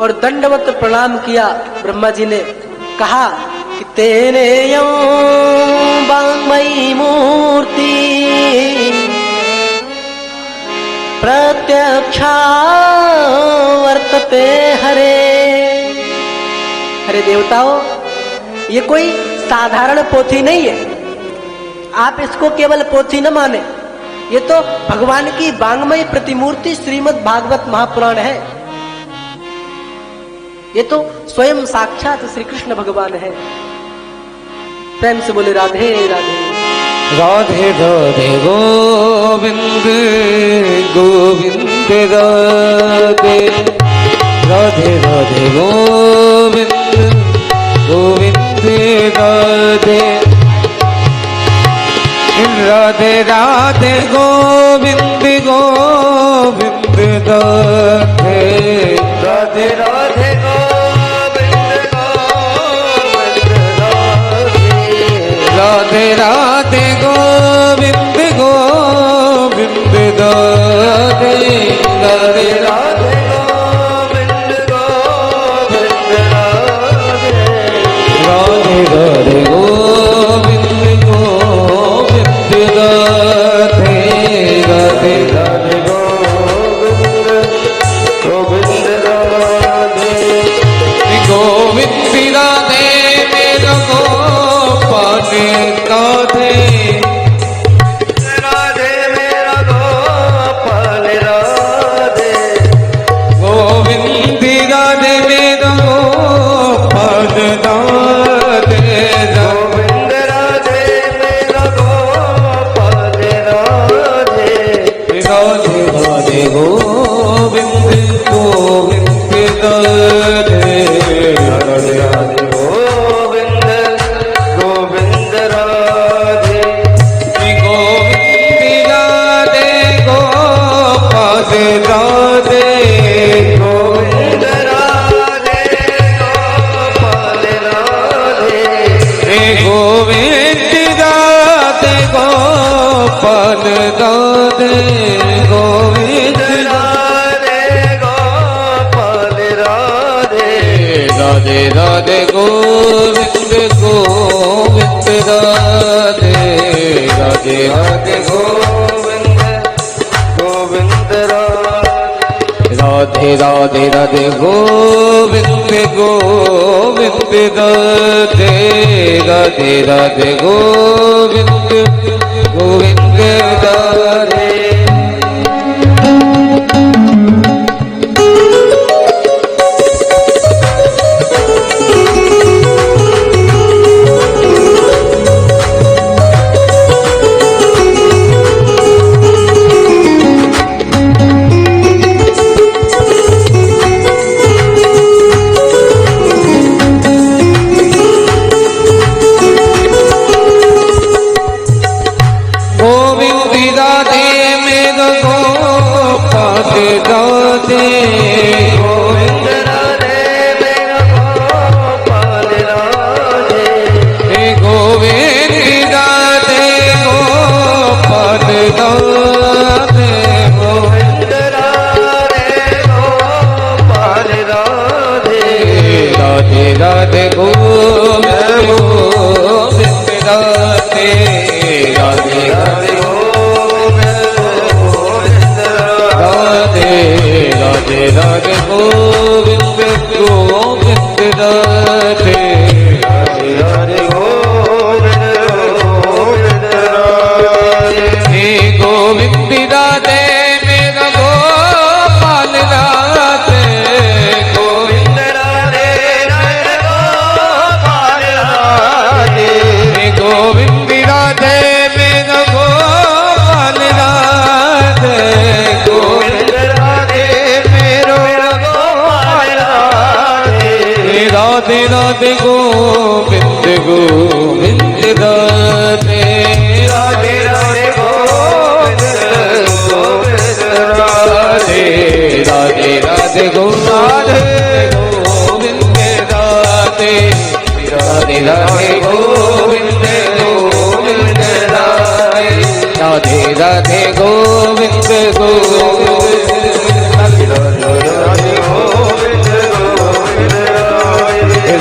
और दंडवत प्रणाम किया। ब्रह्मा जी ने कहा कि तेने यो वाङ्मयी मूर्ति प्रत्यक्षा वर्तते हरे। अरे देवताओं, ये कोई साधारण पोथी नहीं है, आप इसको केवल पोथी न माने। ये तो भगवान की वाङ्मयी प्रतिमूर्ति श्रीमद् भागवत महापुराण है। ये तो स्वयं साक्षात श्री कृष्ण भगवान है। प्रेम से बोले राधे राधे। राधे राधे गोविंद गोविंद राधे, राधे राधे गोविंद गोविंद राधे, राधे राधे गोविंद गोविंद राधे, राधे राधे गोविंद गोविंद राधे, राधे राधे गोविंद गोविंद राधे, राधे राधे गोविंद गोविंद राधे, राधे राधे गोविंद गोविंद राधे, राधे राधे गोविंद गोविंद राधे, गोविंद राधे मेरा गोपाल राधे। गोपाल राधे गोविंद राधे गोपाल राधे राधे राधे गोविंद गोविंद राधे राधे राधे गोविंद गोविंद राधे राधे राधे गोविंद गोविंद राधे राधे राधे गोविंद गोविंद राधे राधे गोविंद गोविंद राधे राधे राधे गोविंद गोविंद राधे राधे राधे गोविंद राधे राधे राधे गोविंद गोविंद राधे राधे राधे गोविंद गोविंद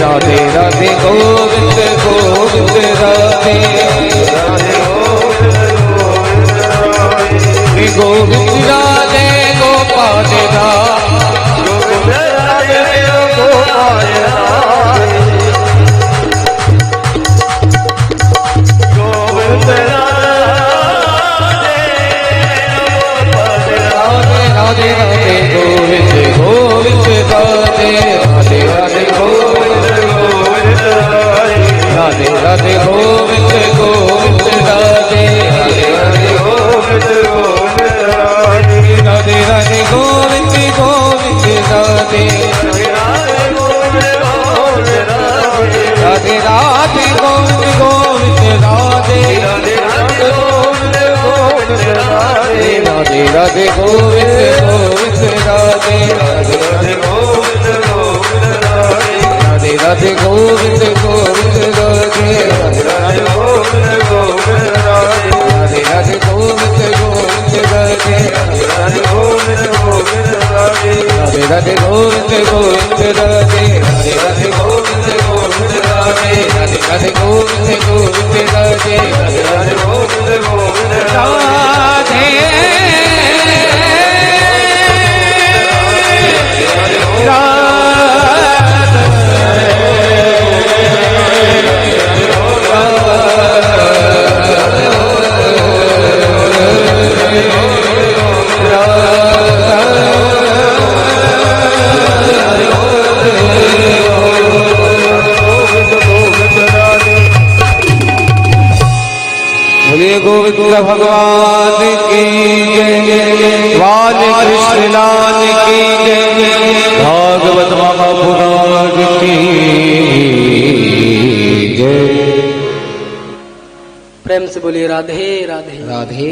राधे राधे गोविंद गोविंद राधे गोविंद राधे गोपाल राधे गोपाल गोविंद राधे राधे गोविंद गोविंद राधे राधे राधे गोविंद राधे राधे गोविंद गोविंद राधे राधे राधे गोविंद गोविंद राधे राधे गोविंद गोविंद राधे राधे राधे गोविंद गोविंद राधे राधे राधे गोविंद गोविंद राधे राधे राधे गोविंद गोविंद राधे राधे गोविंद गोविंद राधे राधे राधे गोविंद गोविंद राधे राधे गोविंद गोविंद राधे राधे राधे गोविंद गोविंद राधे राधे राधे गोविंद गोविंद राधे राधे राधे गोविंद गोविंद राधे राधे राधे गोविंद गोविंद राधे राधे राधे गोविंद गोविंद राधे गोविंद भगवान की जय, वाल कृष्ण लाल की जय, भागवत महापुराण की जय। प्रेम से बोलिए राधे राधे राधे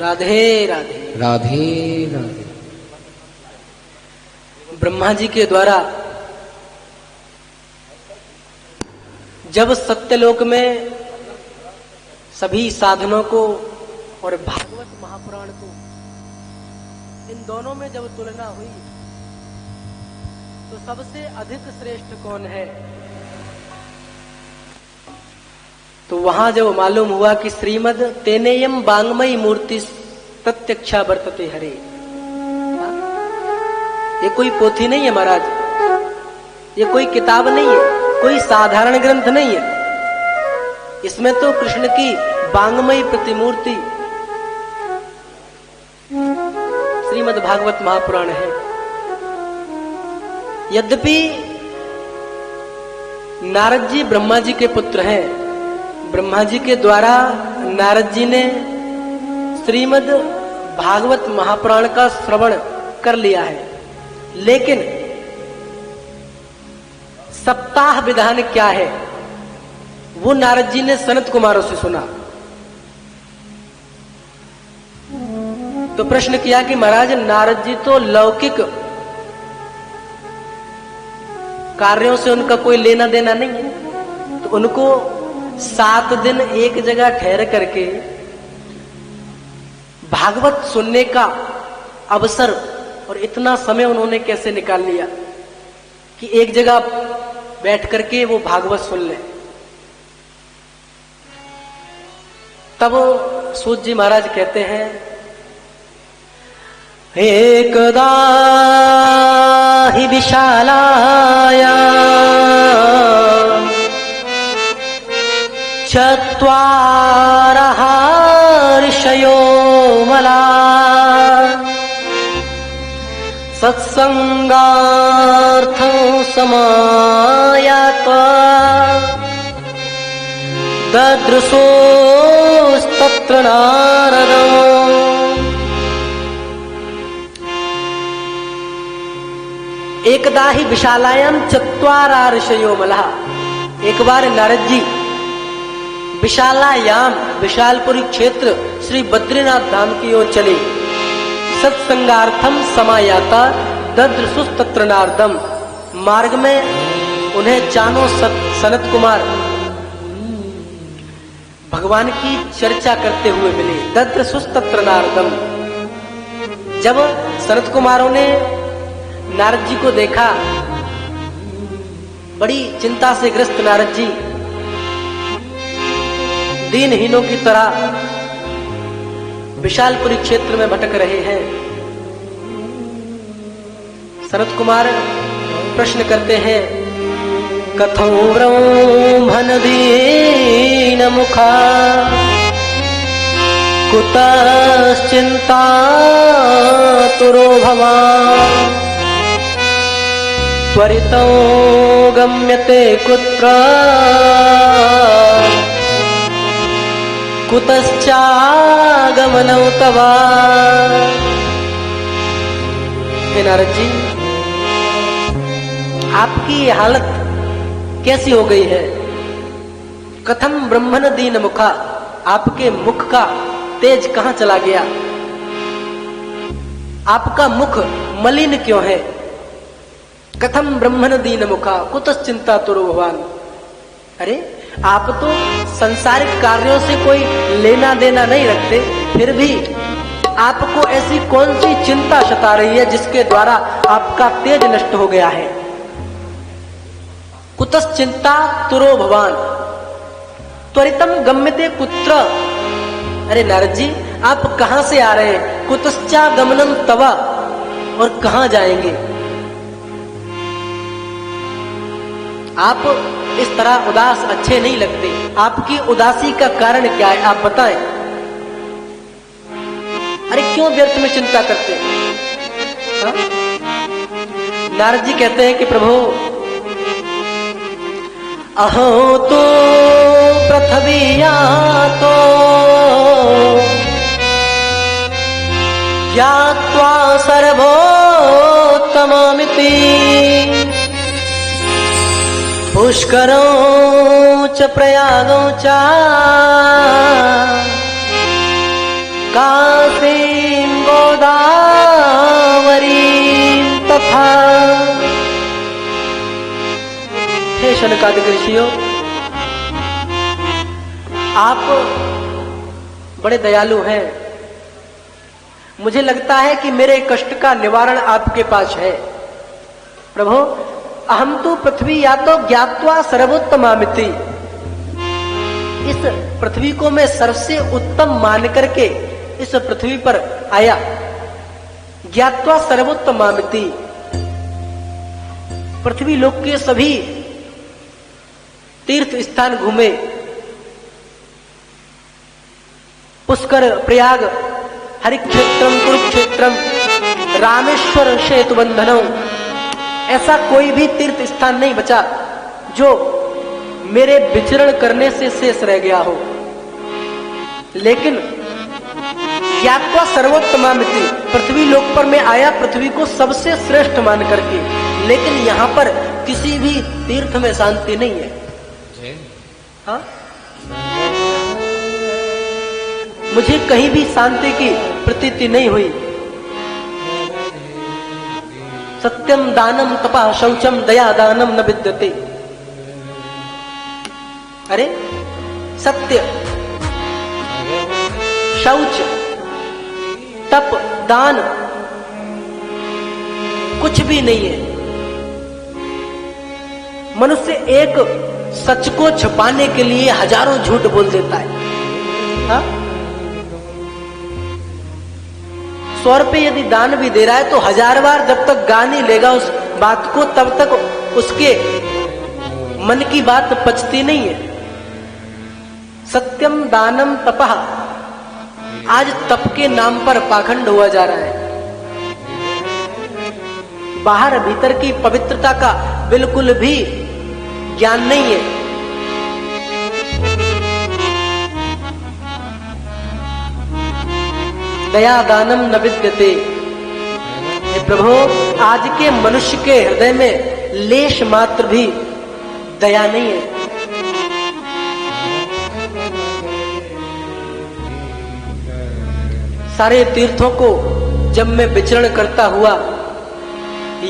राधे राधे राधे राधे। ब्रह्मा जी के द्वारा जब सत्यलोक में सभी साधनों को और भागवत महापुराण को, इन दोनों में जब तुलना हुई तो सबसे अधिक श्रेष्ठ कौन है, तो वहां जब मालूम हुआ कि श्रीमद तेनेयम वांग्मयी मूर्ति प्रत्यक्षा वर्तते हरे। ये कोई पोथी नहीं है महाराज, ये कोई किताब नहीं है, कोई साधारण ग्रंथ नहीं है। इसमें तो कृष्ण की वांग्मयी प्रतिमूर्ति श्रीमद् भागवत महापुराण है। यद्यपि नारद जी ब्रह्मा जी के पुत्र हैं, ब्रह्मा जी के द्वारा नारद जी ने श्रीमद् भागवत महापुराण का श्रवण कर लिया है, लेकिन सप्ताह विधान क्या है वो नारद जी ने सनत कुमारों से सुना। तो प्रश्न किया कि महाराज नारद जी तो लौकिक कार्यों से उनका कोई लेना देना नहीं है, तो उनको 7 दिन एक जगह ठहर करके भागवत सुनने का अवसर और इतना समय उन्होंने कैसे निकाल लिया कि एक जगह बैठ करके वो भागवत सुन ले। तब सूत जी महाराज कहते हैं, एकदा हि विशालाया चत्वारः ऋषयो मला सत्संगार्थं समायात्वा ददृशोस्तत्र नारदम्। एकदा ही विशालायाम चत्वारा ऋषयो मलः। एक बार नारद जी विशालायाम विशालपुरी क्षेत्र श्री बद्रीनाथ धाम की ओर चले। सत्संगार्थम समायाता ददृशुस्तत्र नारदम। मार्ग में उन्हें चारों सनत कुमार भगवान की चर्चा करते हुए मिले। ददृशुस्तत्र नारदम। जब सनत कुमारों ने नारद जी को देखा, बड़ी चिंता से ग्रस्त नारद जी दीनहीनों की तरह विशालपुरी क्षेत्र में भटक रहे हैं। सनत कुमार प्रश्न करते हैं, कथं ब्रह्मन् दीन मुखा कुतश्चिन्ता तुरो भवान् त्वरितो गम्यते कुत्र कुतश्चागमनौ तव। हे नारद जी, आपकी हालत कैसी हो गई है? कथम ब्रह्मन् दीन मुखा, आपके मुख का तेज कहां चला गया? आपका मुख मलिन क्यों है? कथम ब्रह्मन् दीन मुखा कुतश्चिंता तुरो भवान्। अरे आप तो संसारिक कार्यों से कोई लेना देना नहीं रखते, फिर भी आपको ऐसी कौन सी चिंता सता रही है जिसके द्वारा आपका तेज नष्ट हो गया है? कुतश्चिंता तुरो भवान् त्वरितम गम्यते कुत्र। अरे नारद जी, आप कहां से आ रहे हैं? कुतश्चा गमनम तव, और कहां जाएंगे? आप इस तरह उदास अच्छे नहीं लगते। आपकी उदासी का कारण क्या है, आप बताएं। अरे क्यों व्यर्थ में चिंता करते हैं? नारद जी कहते हैं कि प्रभु, अहो तो पृथ्वी यातो ज्ञात्वा सर्वोत्तममिति पुष्करो च प्रयागो च काशीं गोदावरीं तथा। हे शनकादिक ऋषियों, आप बड़े दयालु हैं। मुझे लगता है कि मेरे कष्ट का निवारण आपके पास है। प्रभु, अहम तो पृथ्वी या तो ज्ञात्वा सर्वोत्तमामिति, इस पृथ्वी को मैं सबसे उत्तम मान करके इस पृथ्वी पर आया। ज्ञात्वा सर्वोत्तमामिति, पृथ्वी लोक के सभी तीर्थ स्थान घूमे, पुष्कर, प्रयाग, हरिक्षेत्रम, कुरुक्षेत्रम, रामेश्वर सेतु बंधनों, ऐसा कोई भी तीर्थ स्थान नहीं बचा जो मेरे विचरण करने से शेष रह गया हो। लेकिन ज्ञात्वा सर्वोत्तमामिति, पृथ्वी लोक पर मैं आया पृथ्वी को सबसे श्रेष्ठ मान करके, लेकिन यहाँ पर किसी भी तीर्थ में शांति नहीं है। हाँ, मुझे कहीं भी शांति की प्रतीति नहीं हुई। सत्यम दानम तपः शौचम दया दानम न विद्यते। अरे सत्य, शौच, तप, दान कुछ भी नहीं है। मनुष्य एक सच को छुपाने के लिए हजारों झूठ बोल देता है। हाँ? 100 रुपये यदि दान भी दे रहा है तो 1000 बार जब तक गा नहीं लेगा उस बात को, तब तक उसके मन की बात पचती नहीं है। सत्यम दानम तपः, आज तप के नाम पर पाखंड हुआ जा रहा है। बाहर भीतर की पवित्रता का बिल्कुल भी ज्ञान नहीं है। दया दानम न विद्यते। प्रभु, आज के मनुष्य के हृदय में लेश मात्र भी दया नहीं है। सारे तीर्थों को जब मैं विचरण करता हुआ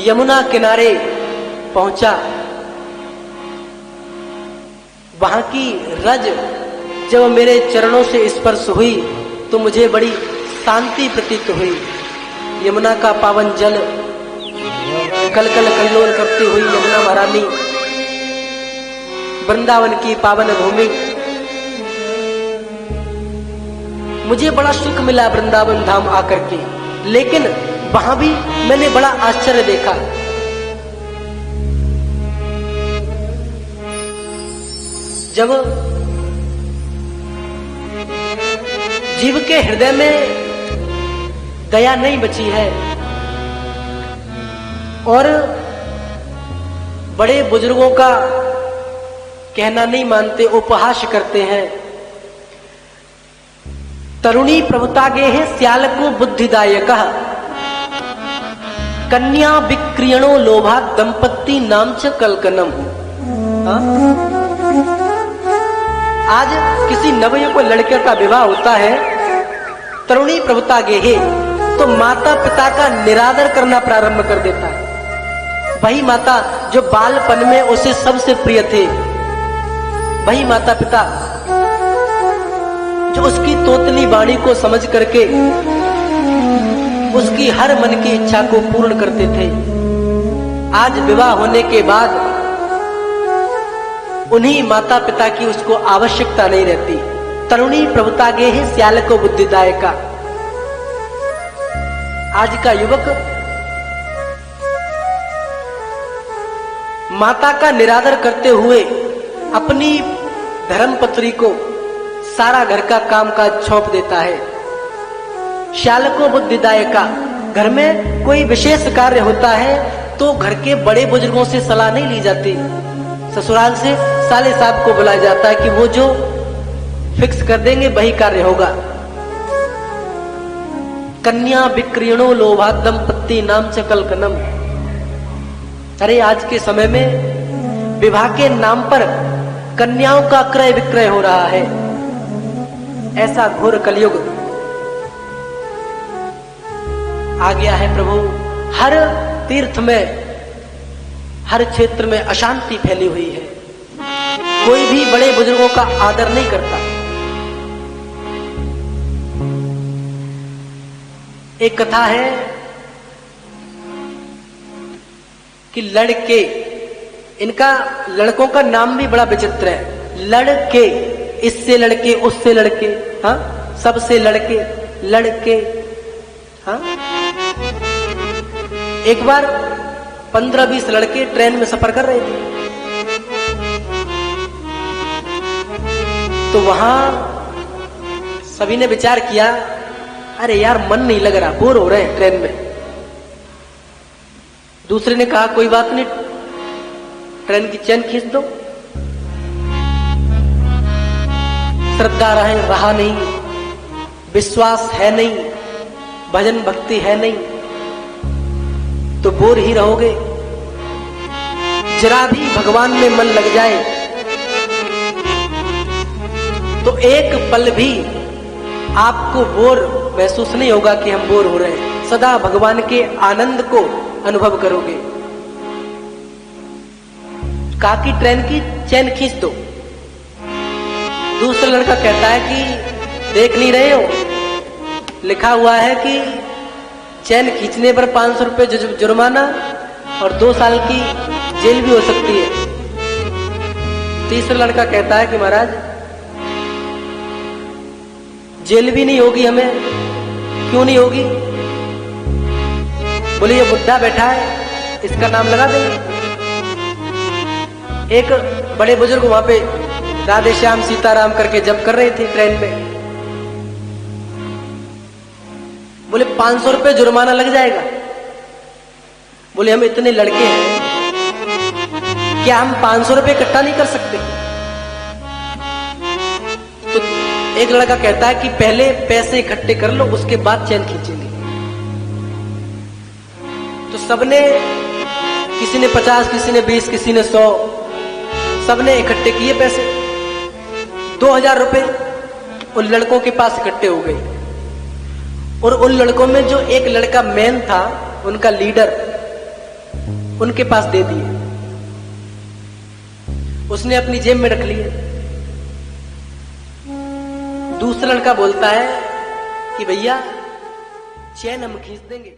यमुना किनारे पहुंचा, वहां की रज जब मेरे चरणों से स्पर्श हुई तो मुझे बड़ी शांति प्रतीत हुई। यमुना का पावन जल, कल कल कल्लोल करती हुई यमुना महारानी, वृंदावन की पावन भूमि, मुझे बड़ा सुख मिला वृंदावन धाम आकर के। लेकिन वहां भी मैंने बड़ा आश्चर्य देखा। जब जीव के हृदय में दया नहीं बची है और बड़े बुजुर्गों का कहना नहीं मानते, उपहास करते हैं। तरुणी प्रभुता गे है श्याल को बुद्धिदायक, कन्या विक्रियणो लोभा दंपत्ति नाम च कलकनम। आज किसी नवयुवक लड़के का विवाह होता है, तरुणी प्रभुता गे है तो माता पिता का निरादर करना प्रारंभ कर देता है। वही माता जो बालपन में उसे सबसे प्रिय थे, वही माता पिता जो उसकी तोतली वाणी को समझ करके उसकी हर मन की इच्छा को पूर्ण करते थे, आज विवाह होने के बाद उन्हीं माता पिता की उसको आवश्यकता नहीं रहती। तरुणी प्रभुता गे है श्याल को बुद्धिदायका। आज का युवक माता का निरादर करते हुए अपनी धर्मपत्नी को सारा घर का कामकाज सौंप देता है। श्याल को बुद्धिदायका, घर में कोई विशेष कार्य होता है तो घर के बड़े बुजुर्गों से सलाह नहीं ली जाती, ससुराल से साले साहब को बुलाया जाता है कि वो जो फिक्स कर देंगे वही कार्य होगा। कन्या विक्रियणो लोभा दंपत्ति नाम च कलकनम। अरे आज के समय में विवाह के नाम पर कन्याओं का क्रय विक्रय हो रहा है। ऐसा घोर कलयुग आ गया है प्रभु। हर तीर्थ में, हर क्षेत्र में अशांति फैली हुई है। कोई भी बड़े बुजुर्गों का आदर नहीं करता। एक कथा है कि लड़के, इनका लड़कों का नाम भी बड़ा विचित्र है। लड़के, इससे लड़के, उससे लड़के, हाँ, सबसे लड़के, लड़के, हाँ। एक बार 15-20 लड़के ट्रेन में सफर कर रहे थे, तो वहां सभी ने विचार किया, अरे यार मन नहीं लग रहा, बोर हो रहे हैं ट्रेन में। दूसरे ने कहा कोई बात नहीं, ट्रेन की चैन खींच दो। श्रद्धा रहा नहीं, विश्वास है नहीं, भजन भक्ति है नहीं, तो बोर ही रहोगे। जरा भी भगवान में मन लग जाए तो एक पल भी आपको बोर महसूस नहीं होगा कि हम बोर हो रहे हैं। सदा भगवान के आनंद को अनुभव करोगे। कहा कि ट्रेन की चैन खींच दो। दूसरा लड़का कहता है कि देख नहीं रहे हो, लिखा हुआ है कि चैन खींचने पर 500 रुपए जुर्माना और 2 साल की जेल भी हो सकती है। तीसरा लड़का कहता है कि महाराज जेल भी नहीं होगी हमें। क्यों नहीं होगी? बोले ये बुड्ढा बैठा है, इसका नाम लगा देंगे। एक बड़े बुजुर्ग वहां पे राधे श्याम सीताराम करके जप कर रहे थे ट्रेन में। बोले 500 रुपए जुर्माना लग जाएगा। बोले हम इतने लड़के हैं, क्या हम 500 रुपए इकट्ठा नहीं कर सकते? तो एक लड़का कहता है कि पहले पैसे इकट्ठे कर लो, उसके बाद चैन खींचेंगे। तो सबने, किसी ने 50, किसी ने 20, किसी ने 100, सबने इकट्ठे किए पैसे। 2000 रुपए उन लड़कों के पास इकट्ठे हो गए। और उन लड़कों में जो एक लड़का मैन था, उनका लीडर, उनके पास दे दिए। उसने अपनी जेब में रख लिए। दूसरा लड़का बोलता है कि भैया चैन हम खींच देंगे।